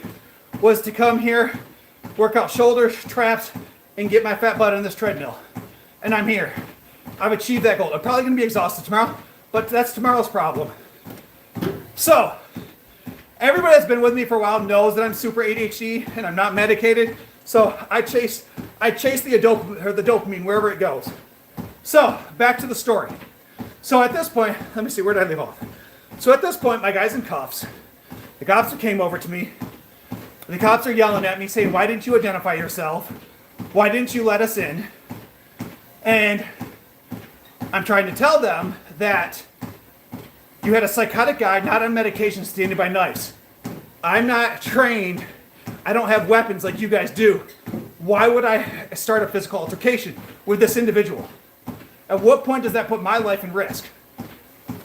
was to come here, work out shoulders, traps, and get my fat butt on this treadmill. And I'm here. I've achieved that goal. I'm probably going to be exhausted tomorrow, but that's tomorrow's problem. So, everybody that's been with me for a while knows that I'm super ADHD and I'm not medicated. So I chase the dopamine wherever it goes. So, back to the story. So at this point, let me see, where did I leave off? So at this point, my guy's in cuffs. The cops came over to me. The cops are yelling at me saying, why didn't you identify yourself? Why didn't you let us in? And I'm trying to tell them that you had a psychotic guy not on medication standing by knives. I'm not trained. I don't have weapons like you guys do. Why would I start a physical altercation with this individual? At what point does that put my life in risk?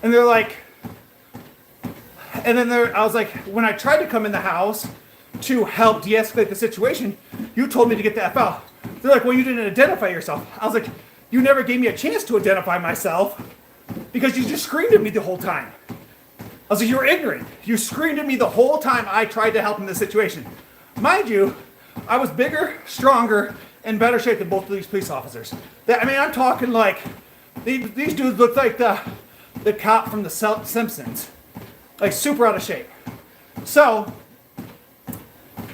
And they're like, I was like, when I tried to come in the house to help de-escalate the situation, you told me to get the F out. They're like, well, you didn't identify yourself. I was like, you never gave me a chance to identify myself because you just screamed at me the whole time. I was like, you were ignorant. You screamed at me the whole time I tried to help in this situation. Mind you, I was bigger, stronger, in better shape than both of these police officers. I'm talking like, these dudes look like the cop from the Simpsons. Like super out of shape. So,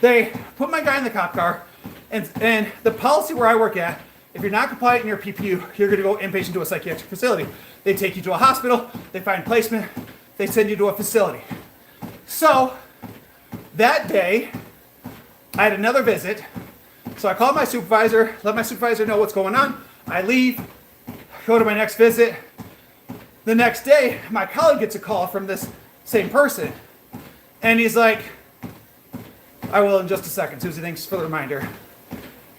they put my guy in the cop car, and the policy where I work at, if you're not compliant in your PPU, you're going to go inpatient to a psychiatric facility. They take you to a hospital, they find placement, they send you to a facility. So, that day, I had another visit. So I called my supervisor, let my supervisor know what's going on. I leave, go to my next visit. The next day, my colleague gets a call from this same person. And he's like, I will in just a second. Susie, thanks for the reminder.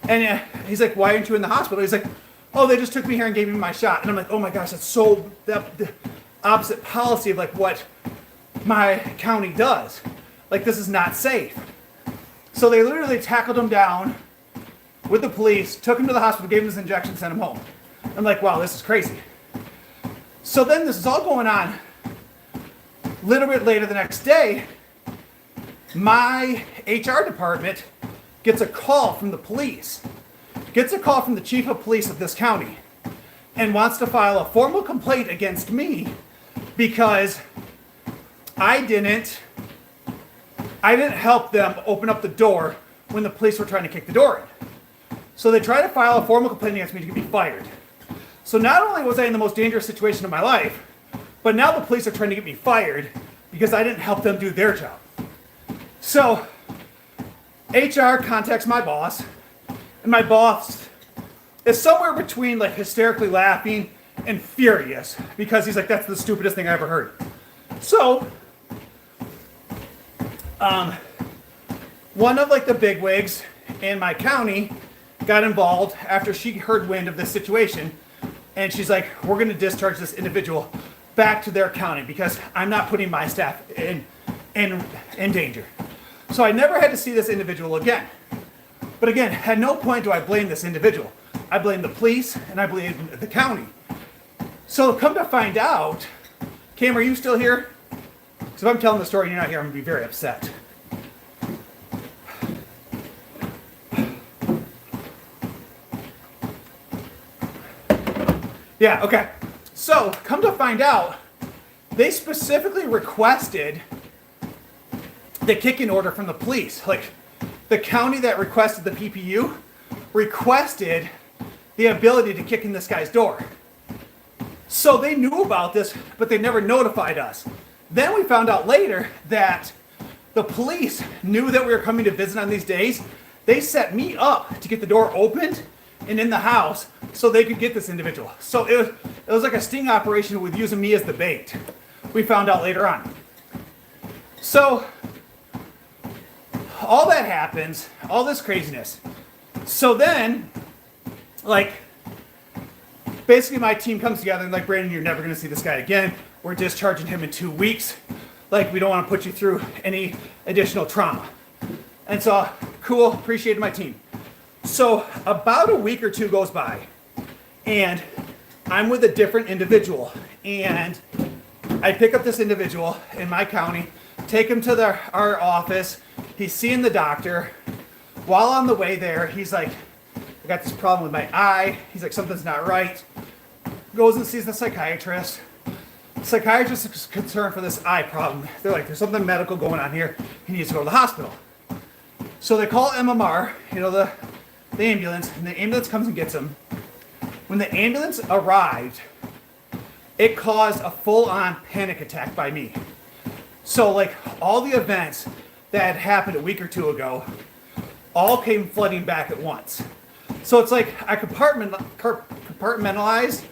And he's like, why aren't you in the hospital? He's like, oh, they just took me here and gave me my shot. And I'm like, oh my gosh, that's so the opposite policy of like what my county does. Like, this is not safe. So they literally tackled him down with the police, took him to the hospital, gave him his injection, sent him home. I'm like, wow, this is crazy. So then this is all going on. A little bit later the next day, my HR department gets a call from the police, gets a call from the chief of police of this county, and wants to file a formal complaint against me because I didn't help them open up the door when the police were trying to kick the door in. So they tried to file a formal complaint against me to be fired. So not only was I in the most dangerous situation of my life, but now the police are trying to get me fired because I didn't help them do their job. So HR contacts my boss, and my boss is somewhere between like hysterically laughing and furious because he's like, that's the stupidest thing I ever heard. So one of like the bigwigs in my county got involved after she heard wind of this situation, and she's like, we're going to discharge this individual back to their county because I'm not putting my staff in danger. So I never had to see this individual again. But again, at no point do I blame this individual. I blame the police and I blame the county. So come to find out, Cam, are you still here? Because if I'm telling the story and you're not here, I'm going to be very upset. Yeah, okay. So, come to find out, they specifically requested the kicking order from the police. Like, the county that requested the PPU requested the ability to kick in this guy's door. So they knew about this, but they never notified us. Then we found out later that the police knew that we were coming to visit on these days. They set me up to get the door opened and in the house so they could get this individual. So it was like a sting operation with using me as the bait. We found out later on. So all that happens, all this craziness. So then, like, basically my team comes together and like, Brandon, you're never going to see this guy again. We're discharging him in 2 weeks. Like, we don't want to put you through any additional trauma. And so, cool, appreciated my team. So about a week or two goes by, and I'm with a different individual, and I pick up this individual in my county, take him to our office. He's seeing the doctor. While on the way there, he's like, I got this problem with my eye. He's like, something's not right. Goes and sees the psychiatrist. The psychiatrist is concerned for this eye problem. They're like, there's something medical going on here. He needs to go to the hospital. So they call MMR, the ambulance, and the ambulance comes and gets him. When the ambulance arrived, it caused a full-on panic attack by me. So like all the events that had happened a week or two ago all came flooding back at once. So it's like I compartmentalized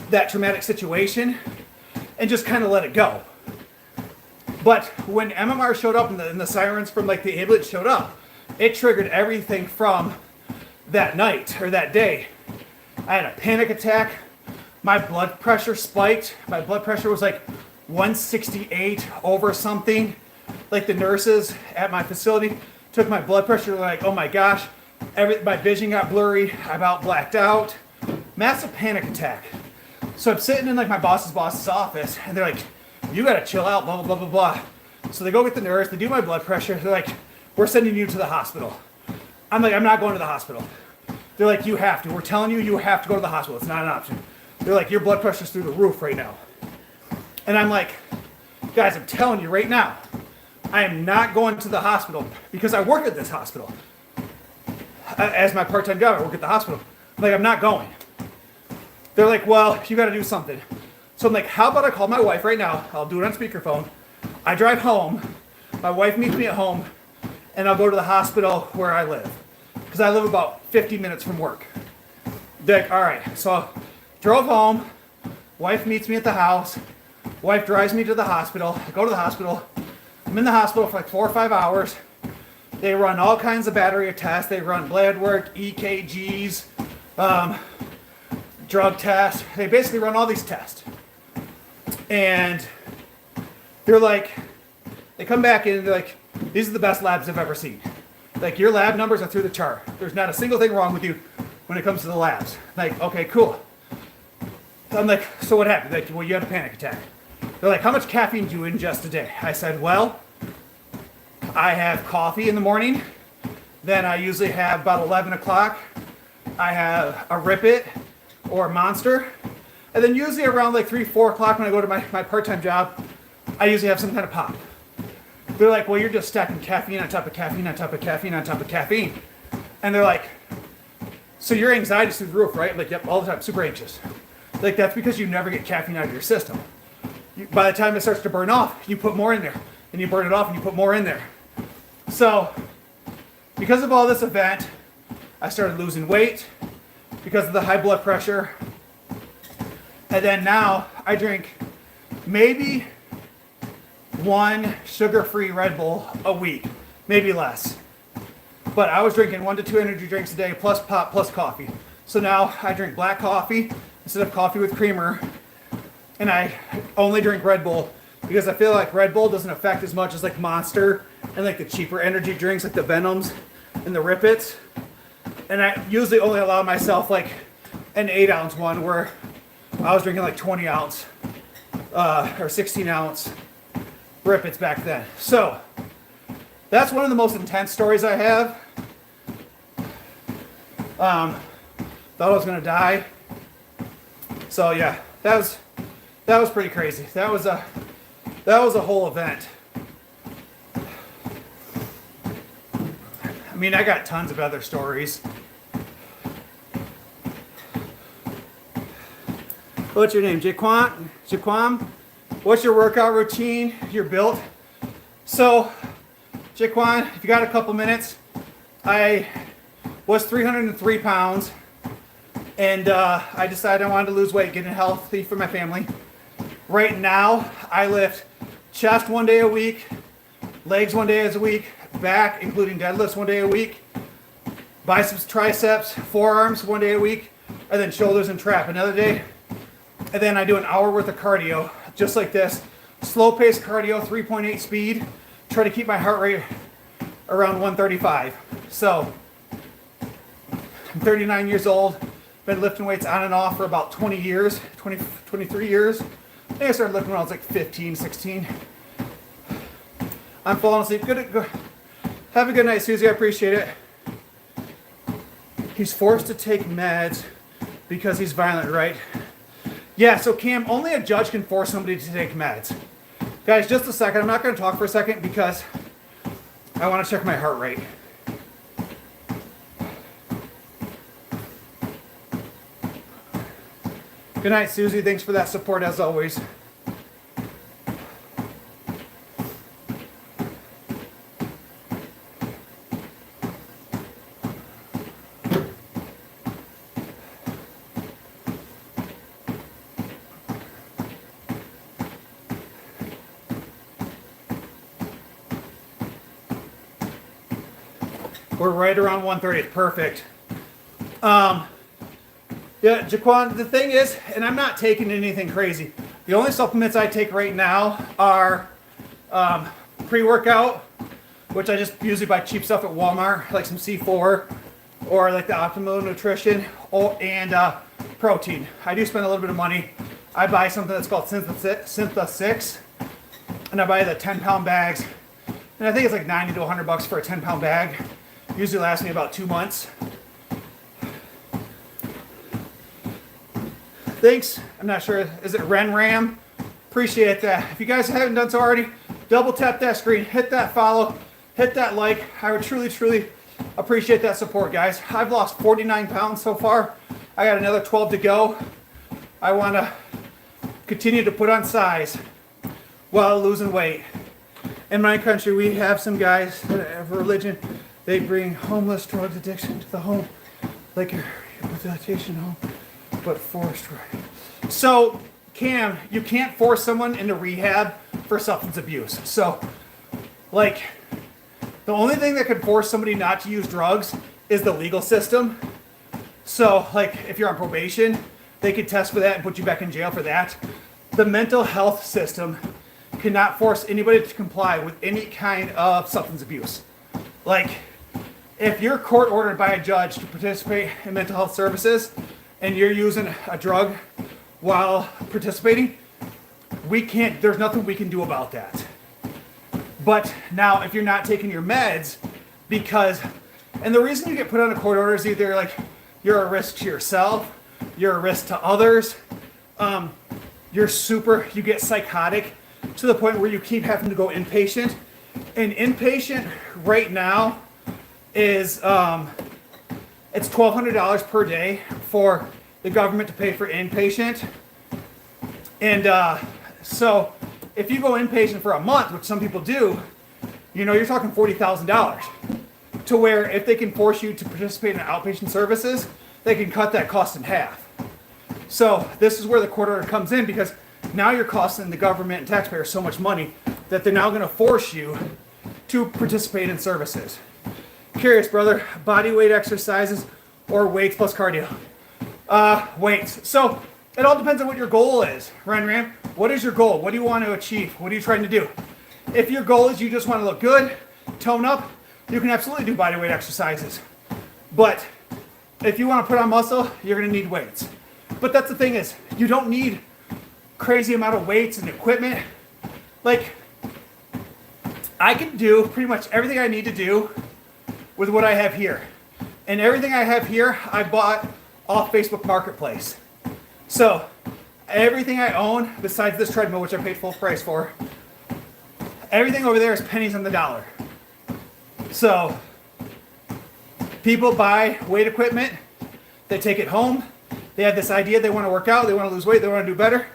that traumatic situation and just kind of let it go. But when MMR showed up and the sirens from like the ambulance showed up, it triggered everything from that night or that day. I had a panic attack. My blood pressure spiked. My blood pressure was like 168 over something. Like the nurses at my facility took my blood pressure. They're like, oh my gosh, my vision got blurry. I about blacked out. Massive panic attack. So I'm sitting in like my boss's office, and they're like, you gotta chill out, blah, blah, blah, blah, blah. So they go get the nurse, they do my blood pressure. They're like, we're sending you to the hospital. I'm like, I'm not going to the hospital. They're like, you have to. We're telling you, you have to go to the hospital. It's not an option. They're like, your blood pressure's through the roof right now. And I'm like, guys, I'm telling you right now, I am not going to the hospital because I work at this hospital. As my part-time job, I work at the hospital. I'm like, I'm not going. They're like, well, you got to do something. So I'm like, how about I call my wife right now? I'll do it on speakerphone. I drive home. My wife meets me at home, and I'll go to the hospital where I live. Because I live about 50 minutes from work. They're like, all right. So I drove home. Wife meets me at the house. Wife drives me to the hospital. I go to the hospital. I'm in the hospital for like 4 or 5 hours. They run all kinds of battery tests. They run blood work, EKGs, drug tests. They basically run all these tests. And they're like, they come back in and they're like, these are the best labs I've ever seen. Like, your lab numbers are through the chart. There's not a single thing wrong with you when it comes to the labs. Like, okay, cool. I'm like, so what happened? Like, well, you had a panic attack. They're like, how much caffeine do you ingest a day? I said, well, I have coffee in the morning. Then I usually have about 11 o'clock. I have a Rip It or a Monster. And then usually around like 3, 4 o'clock when I go to my part-time job, I usually have some kind of pop. They're like, well, you're just stacking caffeine on top of caffeine on top of caffeine on top of caffeine. And they're like, so your anxiety's through the roof, right? Like, yep, all the time, super anxious. Like, that's because you never get caffeine out of your system. By the time it starts to burn off, you put more in there. And you burn it off and you put more in there. So, because of all this event, I started losing weight because of the high blood pressure. And then now I drink maybe 1 sugar-free Red Bull a week, maybe less. But I was drinking 1 to 2 energy drinks a day, plus pop, plus coffee. So now I drink black coffee instead of coffee with creamer. And I only drink Red Bull because I feel like Red Bull doesn't affect as much as like Monster and like the cheaper energy drinks like the Venoms and the Rip Its. And I usually only allow myself like an 8-ounce one where I was drinking like 20-ounce or 16-ounce Rip Its back then. So that's one of the most intense stories I have. Thought I was gonna die. So yeah, that was pretty crazy. That was a whole event. I mean, I got tons of other stories. What's your name? Jaquam? What's your workout routine? Your build? So, Jaquan, if you got a couple minutes, I was 303 pounds, and I decided I wanted to lose weight, getting healthy for my family. Right now, I lift chest 1 day a week, legs 1 day a week, back, including deadlifts 1 day a week, biceps, triceps, forearms 1 day a week, and then shoulders and trap another day. And then I do an hour worth of cardio, just like this. Slow pace cardio, 3.8 speed. Try to keep my heart rate around 135. So, I'm 39 years old. Been lifting weights on and off for about 20 years, 23 years. I think I started lifting when I was like 15, 16. I'm falling asleep. Good. Have a good night, Susie. I appreciate it. He's forced to take meds because he's violent, right? Yeah, so Cam, only a judge can force somebody to take meds. Guys, just a second. I'm not going to talk for a second because I want to check my heart rate. Good night, Susie. Thanks for that support as always. We're right around 130. It's perfect. Yeah, Jaquan, the thing is, and I'm not taking anything crazy. The only supplements I take right now are pre-workout, which I just usually buy cheap stuff at Walmart, like some C4 or like the Optimal Nutrition, and protein. I do spend a little bit of money. I buy something that's called Syntha 6, and I buy the 10-pound bags, and I think it's like 90 to 100 bucks for a 10-pound bag. Usually lasts me about 2 months. Thanks. I'm not sure. Is it Ren Ram? Appreciate that. If you guys haven't done so already, double tap that screen, hit that follow, hit that like. I would truly, truly appreciate that support, guys. I've lost 49 pounds so far. I got another 12 to go. I want to continue to put on size while losing weight. In my country, we have some guys that have religion. They bring homeless drug addiction to the home, like a rehabilitation home, but forced. So, Cam, you can't force someone into rehab for substance abuse. So, Like, the only thing that could force somebody not to use drugs is the legal system. So, like, if you're on probation, they could test for that and put you back in jail for that. The mental health system cannot force anybody to comply with any kind of substance abuse. Like, if you're court ordered by a judge to participate in mental health services and you're using a drug while participating, there's nothing we can do about that. But now, if you're not taking your meds, and the reason you get put on a court order is either like you're a risk to yourself, you're a risk to others, you get psychotic to the point where you keep having to go inpatient. And inpatient right now is, it's $1,200 per day for the government to pay for inpatient. And so if you go inpatient for a month, which some people do, you're talking $40,000. To where if they can force you to participate in outpatient services, they can cut that cost in half. So this is where the court order comes in, because now you're costing the government and taxpayers so much money that they're now going to force you to participate in services. Curious, brother, body weight exercises or weights plus cardio? Weights. So it all depends on what your goal is. Ram, what is your goal? What do you want to achieve? What are you trying to do? If your goal is you just want to look good, tone up, you can absolutely do body weight exercises. But if you want to put on muscle, you're going to need weights. But that's the thing is, you don't need crazy amount of weights and equipment. Like, I can do pretty much everything I need to do with what I have here. And everything I have here, I bought off Facebook Marketplace. So, everything I own, besides this treadmill, which I paid full price for, everything over there is pennies on the dollar. So, people buy weight equipment, they take it home, they have this idea they want to work out, they want to lose weight, they want to do better,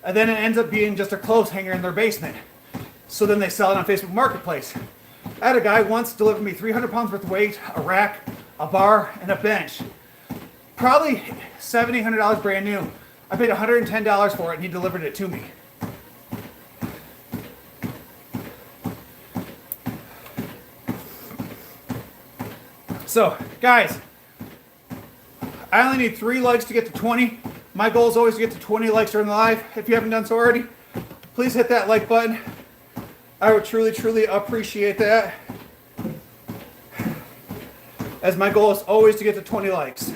and then it ends up being just a clothes hanger in their basement. So then they sell it on Facebook Marketplace. I had a guy once deliver me 300 pounds worth of weight, a rack, a bar, and a bench. Probably $700, $800 brand new. I paid $110 for it and he delivered it to me. So, guys, I only need 3 likes to get to 20. My goal is always to get to 20 likes during the live. If you haven't done so already, please hit that like button. I would truly, truly appreciate that. As my goal is always to get to 20 likes.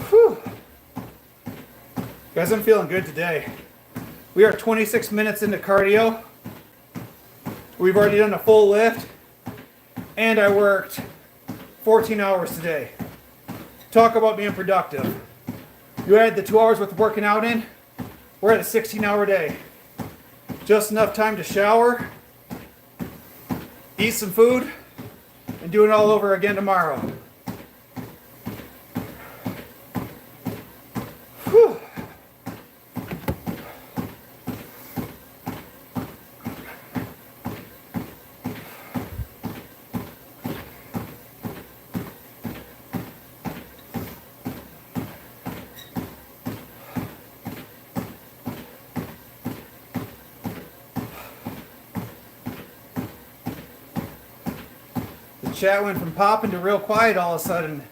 Whew. Guys, I'm feeling good today. We are 26 minutes into cardio. We've already done a full lift. And I worked 14 hours today. Talk about being productive. You add the 2 hours worth of working out in, we're at a 16-hour day. Just enough time to shower, eat some food, and do it all over again tomorrow. Whew. Chat went from popping to real quiet all of a sudden.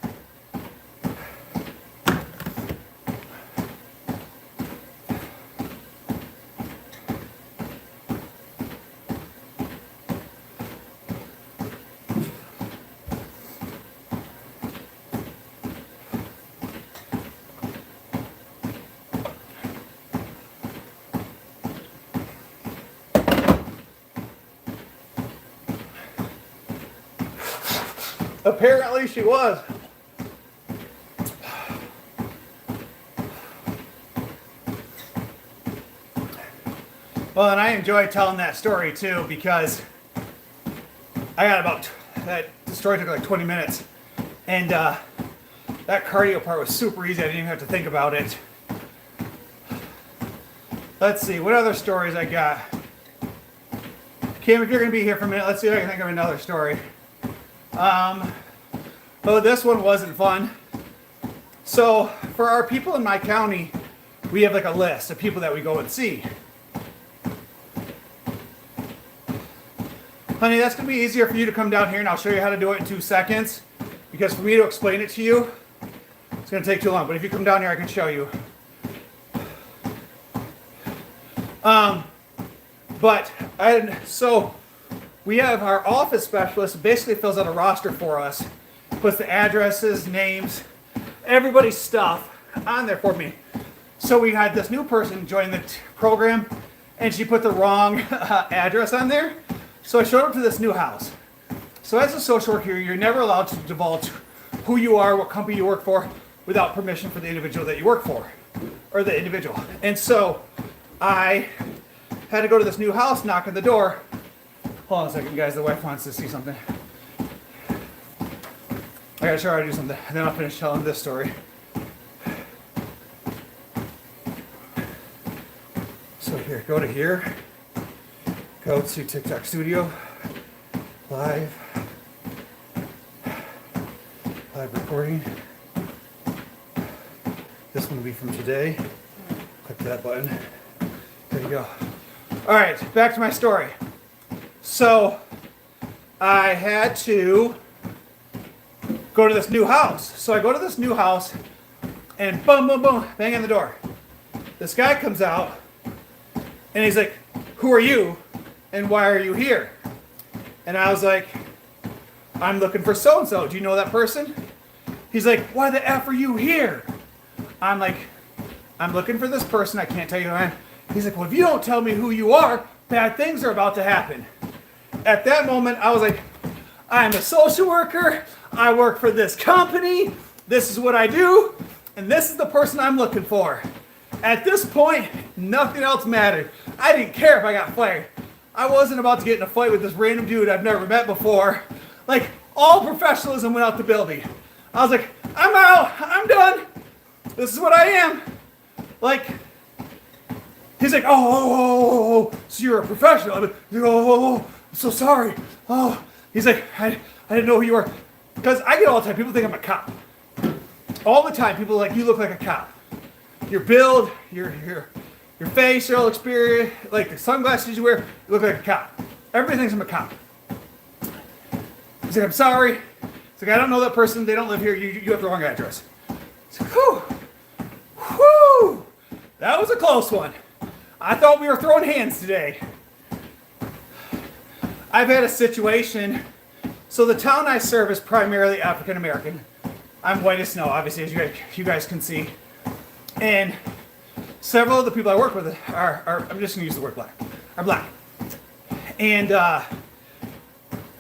Apparently she was. Well, and I enjoy telling that story too, because that story took like 20 minutes. And that cardio part was super easy. I didn't even have to think about it. Let's see, what other stories I got? Kim, if you're going to be here for a minute, let's see if I can think of another story. Oh, this one wasn't fun. So, for our people in my county we have like a list of people that we go and see. Honey, that's going to be easier for you to come down here and I'll show you how to do it in 2 seconds. Because for me to explain it to you, it's going to take too long. But if you come down here, I can show you. So we have our office specialist basically fills out a roster for us, puts the addresses, names, everybody's stuff on there for me. So we had this new person join the program and she put the wrong address on there. So I showed up to this new house. So as a social worker, you're never allowed to divulge who you are, what company you work for, without permission for the individual that you work for, or the individual. And so I had to go to this new house, knock on the door. Hold on a second, guys, the wife wants to see something. I gotta show her how to do something, and then I'll finish telling this story. So here, go to here. Go to TikTok Studio, live recording. This one will be from today. Click that button. There you go. All right, back to my story. So I had to go to this new house. So I go to this new house and boom, boom, boom, bang on the door. This guy comes out and he's like, "Who are you? And why are you here?" And I was like, "I'm looking for so-and-so. Do you know that person?" He's like, "Why the F are you here?" I'm like, "I'm looking for this person. I can't tell you who I am." He's like, "Well, if you don't tell me who you are, bad things are about to happen." At that moment, I was like, "I'm a social worker. I work for this company. This is what I do. And this is the person I'm looking for." At this point, nothing else mattered. I didn't care if I got fired. I wasn't about to get in a fight with this random dude I've never met before. Like, all professionalism went out the building. I was like, "I'm out. I'm done. This is what I am." Like, he's like, "Oh, so you're a professional." I'm like, "Oh, I'm so sorry. Oh." He's like, I didn't know who you were." Because I get all the time, people think I'm a cop. All the time, people are like, "You look like a cop. Your build, your facial experience, like the sunglasses you wear, you look like a cop." Everybody thinks I'm a cop. He's like, "I'm sorry." He's like, "I don't know that person. They don't live here. You have the wrong address." It's like, whew. That was a close one. I thought we were throwing hands today. I've had a situation. So the town I serve is primarily African American. I'm white as snow, obviously, as you guys can see. And several of the people I work with are I'm just going to use the word black, are black. And I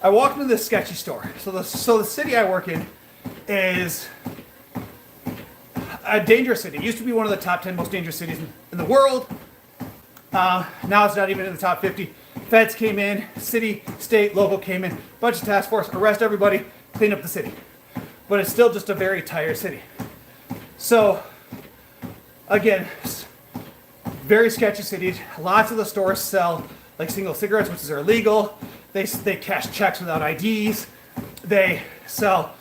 walked into this sketchy store. So the city I work in is a dangerous city. It used to be one of the top 10 most dangerous cities in the world. Now it's not even in the top 50. Feds came in, city, state, local came in, bunch of task force, arrest everybody, clean up the city. But it's still just a very tired city. So, again, very sketchy city. Lots of the stores sell like single cigarettes, which is illegal. They cash checks without IDs. They sell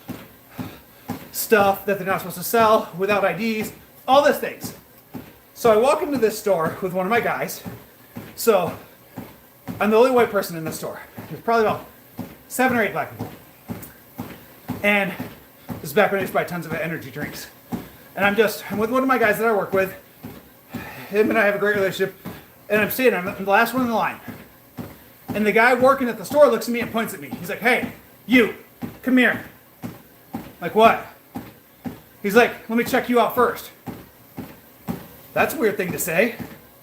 stuff that they're not supposed to sell without IDs. All these things. So I walk into this store with one of my guys. So I'm the only white person in this store. There's probably about 7 or 8 black people. And this is back when I used to buy tons of energy drinks. And I'm with one of my guys that I work with. Him and I have a great relationship. And I'm the last one in the line. And the guy working at the store looks at me and points at me. He's like, "Hey, you, come here." I'm like, "What?" He's like, "Let me check you out first." That's a weird thing to say.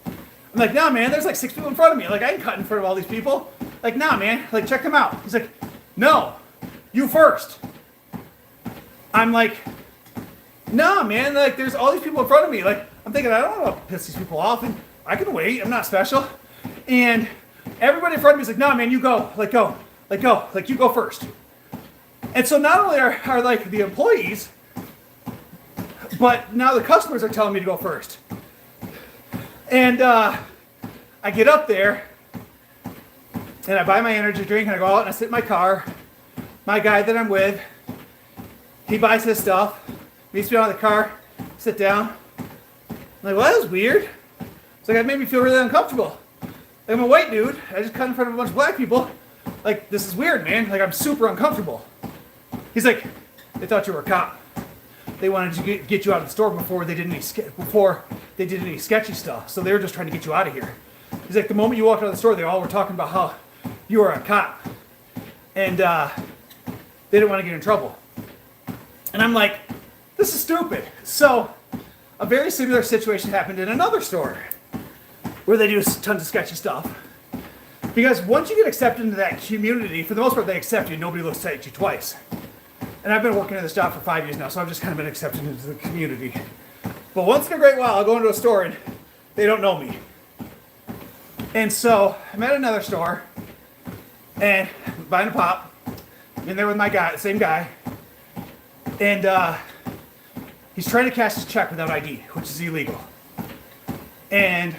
I'm like, "Nah, man, there's like 6 people in front of me. Like, I can cut in front of all these people." Like, "Nah, man, like, check them out." He's like, "No, you first." I'm like, "Nah, man, like, there's all these people in front of me." Like, I'm thinking, I don't want to piss these people off, and I can wait. I'm not special. And everybody in front of me is like, "Nah, man, you go. Like, go. Like, go. Like, you go first." And so not only are like the employees, but now the customers are telling me to go first. And I get up there, and I buy my energy drink, and I go out and I sit in my car. My guy that I'm with, he buys his stuff, meets me out of the car, sit down. I'm like, well, that was weird. It's like, that made me feel really uncomfortable. I'm a white dude. I just cut in front of a bunch of black people. Like, this is weird, man. Like, I'm super uncomfortable. He's like, they thought you were a cop. They wanted to get you out of the store before they did any sketchy stuff. So they were just trying to get you out of here. He's like, the moment you walked out of the store, they all were talking about how you were a cop. And they didn't want to get in trouble. And I'm like, this is stupid. So a very similar situation happened in another store where they do tons of sketchy stuff. Because once you get accepted into that community, for the most part, they accept you. Nobody looks at you twice. And I've been working in this job for 5 years now, so I've just kind of been accepted into the community. But once in a great while, I'll go into a store and they don't know me. And so I'm at another store and I'm buying a pop. I'm in there with my guy, same guy. And he's trying to cash his check without ID, which is illegal. And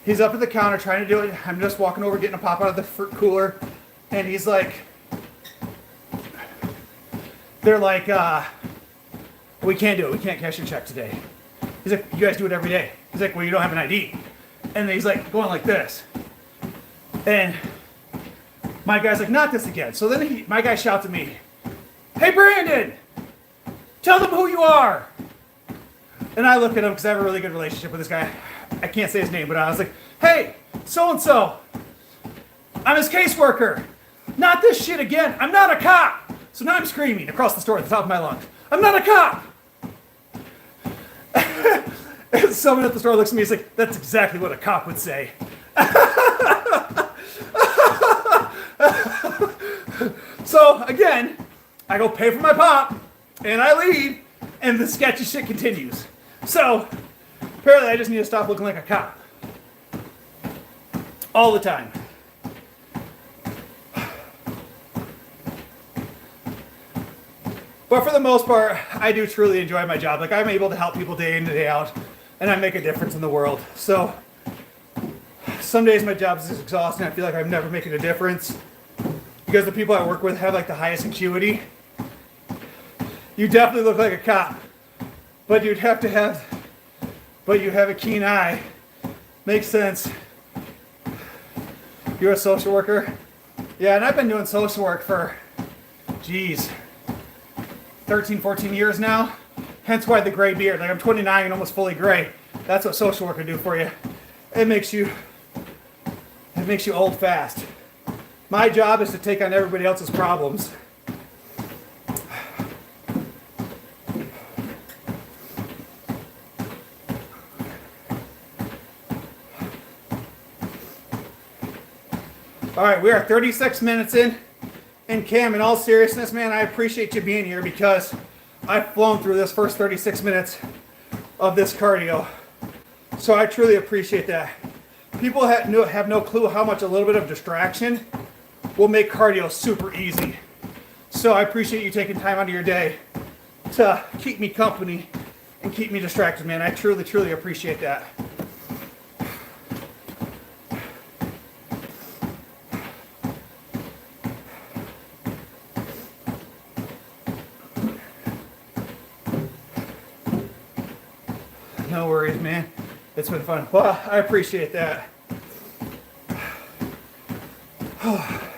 he's up at the counter trying to do it. I'm just walking over, getting a pop out of the fruit cooler. And he's like, they're like, we can't do it. We can't cash your check today. He's like, you guys do it every day. He's like, well, you don't have an ID. And then he's like going like this. And my guy's like, not this again. So then my guy shouts at me, hey, Brandon, tell them who you are. And I look at him because I have a really good relationship with this guy. I can't say his name, but I was like, hey, so-and-so, I'm his caseworker. Not this shit again. I'm not a cop. So now I'm screaming across the store at the top of my lungs. I'm not a cop. And someone at the store looks at me and is like, that's exactly what a cop would say. So again, I go pay for my pop and I leave and the sketchy shit continues. So apparently I just need to stop looking like a cop. All the time. But for the most part, I do truly enjoy my job. Like, I'm able to help people day in and day out, and I make a difference in the world. So some days my job is exhausting. I feel like I'm never making a difference because the people I work with have like the highest acuity. You definitely look like a cop, but you have a keen eye. Makes sense. You're a social worker? Yeah, and I've been doing social work for, 13, 14 years now. Hence why the gray beard. Like, I'm 29 and almost fully gray. That's what social work can do for you. It makes you old fast. My job is to take on everybody else's problems. All right, we are 36 minutes in. And Cam, in all seriousness, man, I appreciate you being here because I've flown through this first 36 minutes of this cardio. So I truly appreciate that. People have no clue how much a little bit of distraction will make cardio super easy. So I appreciate you taking time out of your day to keep me company and keep me distracted, man. I truly, truly appreciate that. No worries, man. It's been fun. Well, I appreciate that. Oh,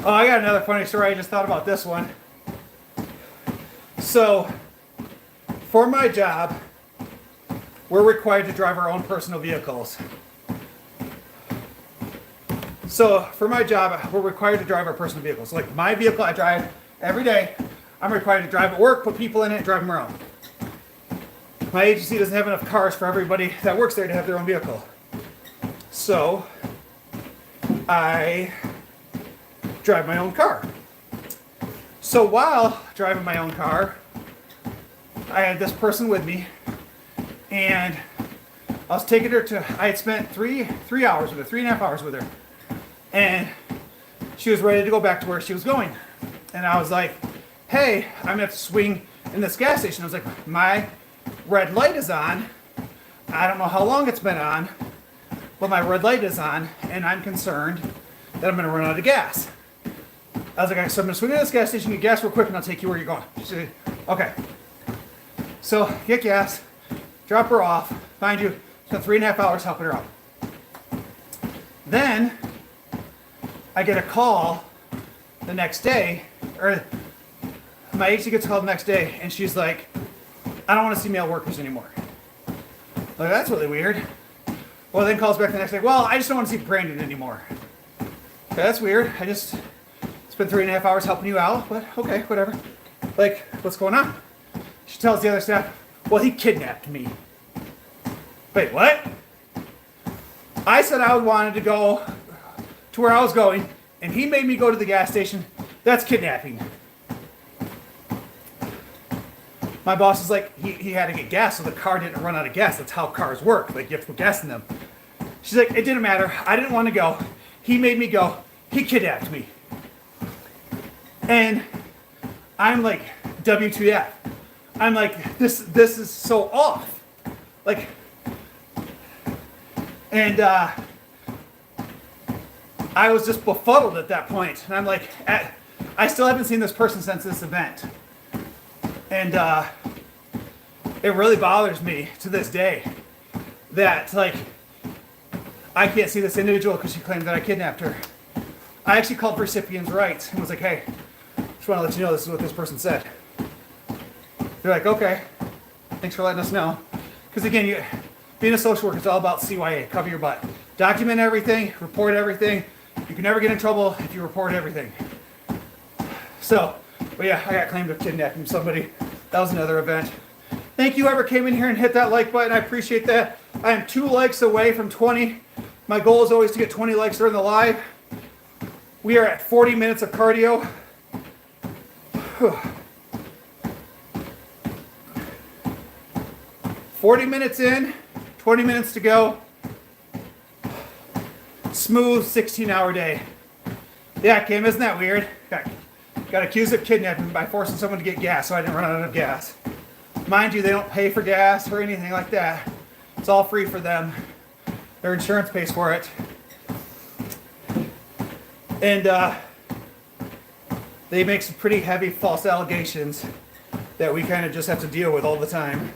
I got another funny story. I just thought about this one. So, for my job, we're required to drive our own personal vehicles. So, for my job, we're required to drive our personal vehicles. Like my vehicle I drive every day, I'm required to drive at work, put people in it, drive them around. My agency doesn't have enough cars for everybody that works there to have their own vehicle. So, I drive my own car. So while driving my own car, I had this person with me, and I was taking her to, I had spent three hours with her, 3.5 hours with her, and she was ready to go back to where she was going. And I was like, hey, I'm gonna have to swing in this gas station. I was like, my red light is on. I don't know how long it's been on, but my red light is on, and I'm concerned that I'm going to run out of gas. I was like, so I'm going to swing in this gas station, get gas real quick, and I'll take you where you're going. She said, Okay. So get gas, drop her off. Mind you, spent 3.5 hours helping her out. Then I get a call the next day, or my agency gets called the next day, and she's like, I don't want to see male workers anymore. Like, that's really weird. Well, then calls back the next day, well, I just don't want to see Brandon anymore. Okay, that's weird. I just spent 3.5 hours helping you out, but okay, whatever. Like, what's going on? She tells the other staff, well, he kidnapped me. Wait, what? I said I wanted to go to where I was going, and he made me go to the gas station. That's kidnapping. My boss is like, he had to get gas, so the car didn't run out of gas. That's how cars work. Like, you have to put gas in them. She's like, it didn't matter. I didn't want to go. He made me go. He kidnapped me. And I'm like, WTF. I'm like, this is so off. Like, and I was just befuddled at that point. And I'm like, I still haven't seen this person since this event. And it really bothers me to this day that, like, I can't see this individual because she claimed that I kidnapped her. I actually called for recipients' rights and was like, hey, just want to let you know this is what this person said. They're like, okay, thanks for letting us know. Because again, being a social worker is all about CYA, cover your butt. Document everything, report everything. You can never get in trouble if you report everything. So, but yeah, I got claimed of kidnapping somebody. That was another event. Thank you whoever came in here and hit that like button. I appreciate that. I am 2 likes away from 20. My goal is always to get 20 likes during the live. We are at 40 minutes of cardio. 40 minutes in, 20 minutes to go. Smooth 16-hour day. Yeah, Kim, isn't that weird? Got accused of kidnapping by forcing someone to get gas, so I didn't run out of gas. Mind you, they don't pay for gas or anything like that. It's all free for them. Their insurance pays for it. And they make some pretty heavy false allegations that we kind of just have to deal with all the time.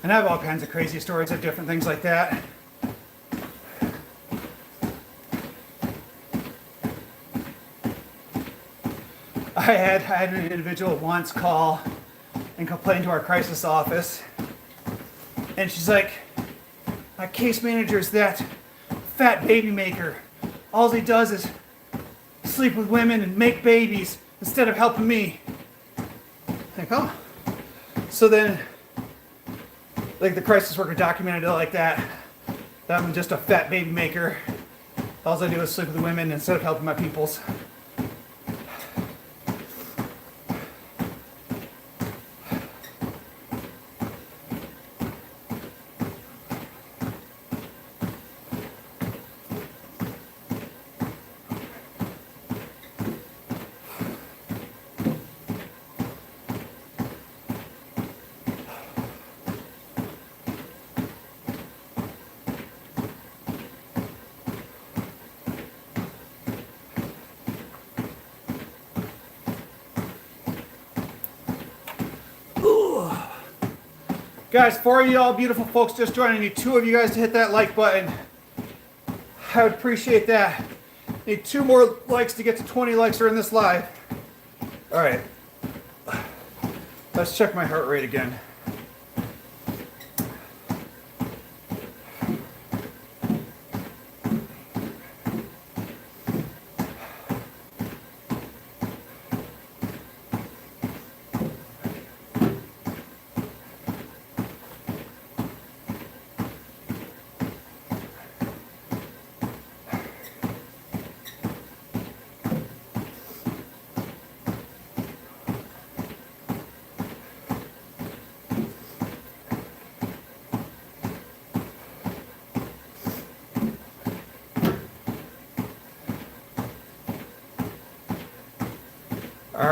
And I have all kinds of crazy stories of different things like that. I had an individual once call and complain to our crisis office. And she's like, my case manager is that fat baby maker. All he does is sleep with women and make babies instead of helping me. Like, oh. So then, like, the crisis worker documented it like that. That I'm just a fat baby maker. All I do is sleep with the women instead of helping my peoples. Guys, for you all beautiful folks just joining, I need 2 of you guys to hit that like button. I would appreciate that. Need 2 more likes to get to 20 likes during this live. All right. Let's check my heart rate again.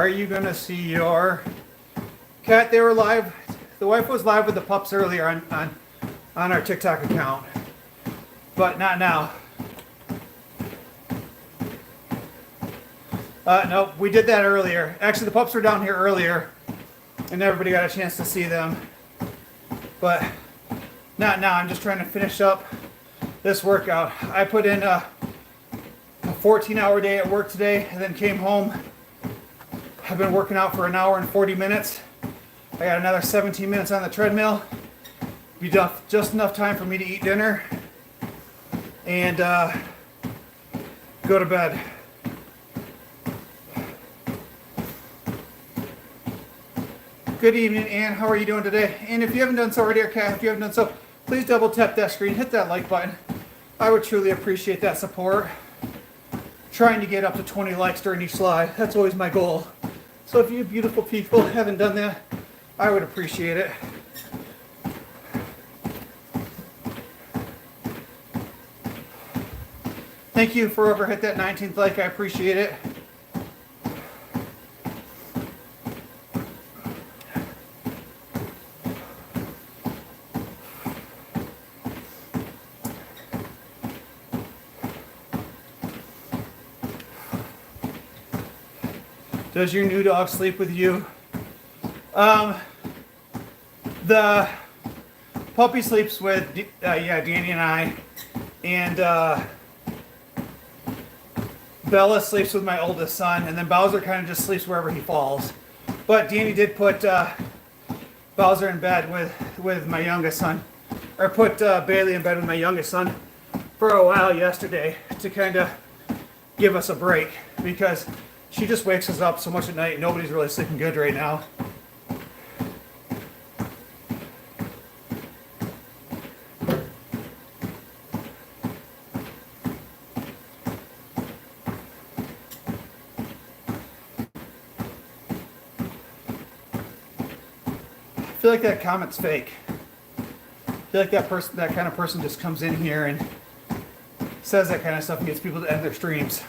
are you gonna see your cat? They were live. The wife was live with the pups earlier on our TikTok account, but not now. No, we did that earlier. Actually, the pups were down here earlier, and everybody got a chance to see them. But not now. I'm just trying to finish up this workout. I put in a 14-hour day at work today, and then came home. I've been working out for an hour and 40 minutes. I got another 17 minutes on the treadmill. Be just enough time for me to eat dinner and go to bed. Good evening, Ann. How are you doing today? And if you haven't done so already, or Kat, if you haven't done so, please double tap that screen, hit that like button. I would truly appreciate that support. Trying to get up to 20 likes during each slide. That's always my goal. So if you beautiful people haven't done that, I would appreciate it. Thank you for whoever hit that 19th like. I appreciate it. Does your new dog sleep with you? The puppy sleeps with, Danny and I. And Bella sleeps with my oldest son. And then Bowser kind of just sleeps wherever he falls. But Danny did put Bowser in bed with my youngest son. Or put Bailey in bed with my youngest son for a while yesterday to kind of give us a break. Because she just wakes us up so much at night. Nobody's really sleeping good right now. I feel like that comment's fake. I feel like that kind of person just comes in here and says that kind of stuff and gets people to end their streams.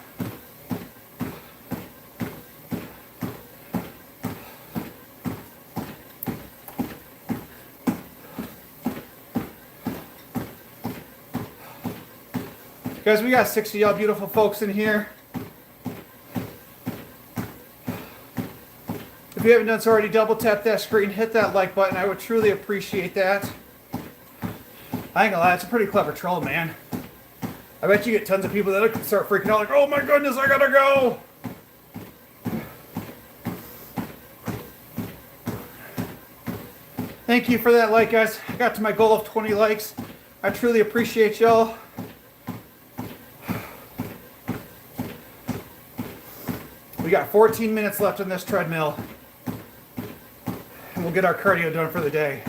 Guys, we got 60 y'all beautiful folks in here. If you haven't done so already, double tap that screen, hit that like button. I would truly appreciate that. I ain't gonna lie, it's a pretty clever troll, man. I bet you get tons of people that start freaking out like, oh my goodness, I gotta go. Thank you for that like, guys. I got to my goal of 20 likes. I truly appreciate y'all. We got 14 minutes left on this treadmill, and we'll get our cardio done for the day.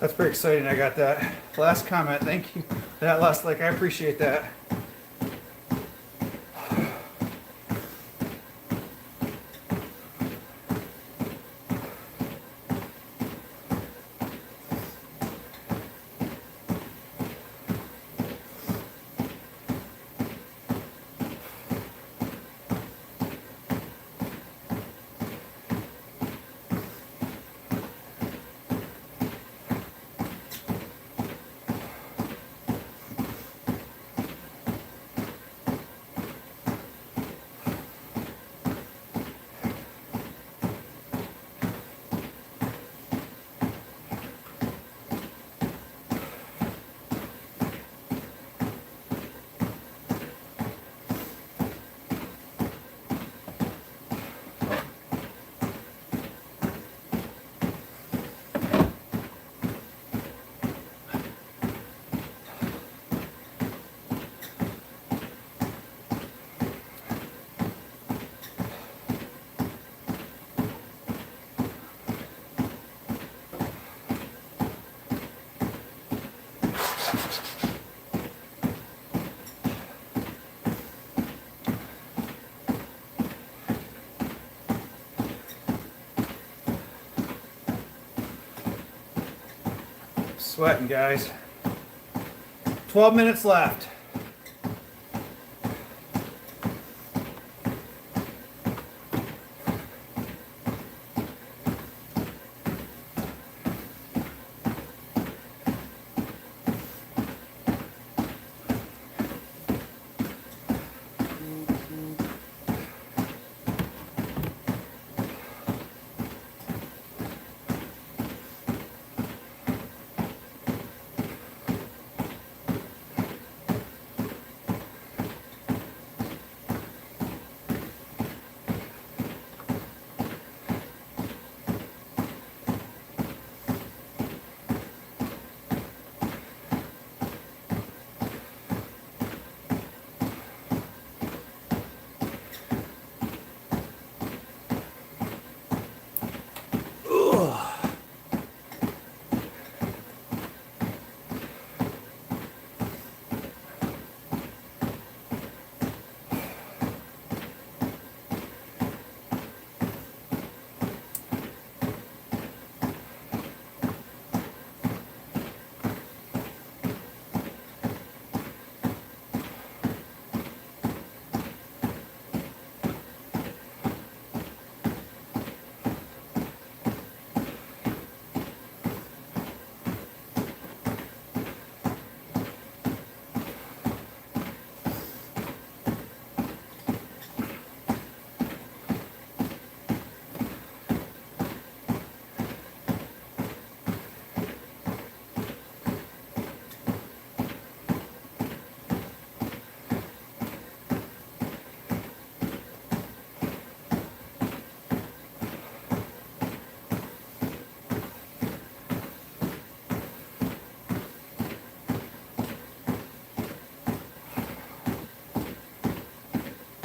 That's pretty exciting. I got that last comment. Thank you. That last like, I appreciate that. Sweating, guys. 12 minutes left.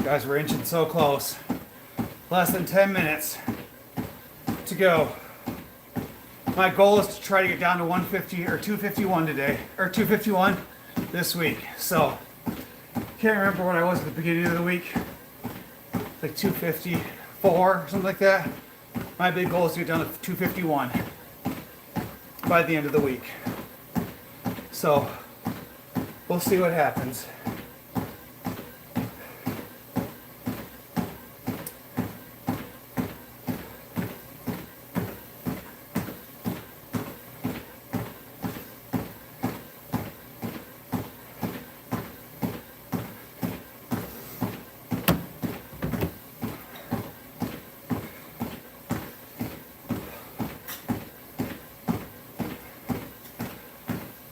Guys, we're inching so close. Less than 10 minutes to go. My goal is to try to get down to 150 or 251 today, or 251 this week. So, can't remember what I was at the beginning of the week. Like 254 or something like that. My big goal is to get down to 251 by the end of the week. So, we'll see what happens.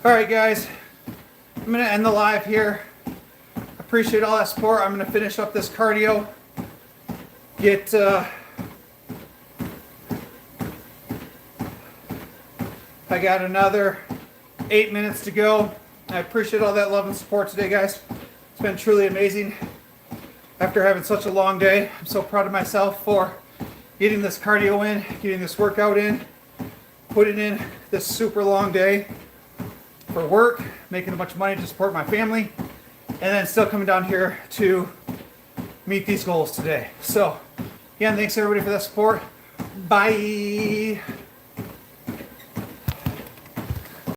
Alright guys, I'm going to end the live here. Appreciate all that support. I'm going to finish up this cardio. I got another 8 minutes to go. I appreciate all that love and support today, guys. It's been truly amazing. After having such a long day, I'm so proud of myself for getting this cardio in, getting this workout in, putting in this super long day for work, making a bunch of money to support my family, and then still coming down here to meet these goals today. So, again, thanks everybody for that support. Bye.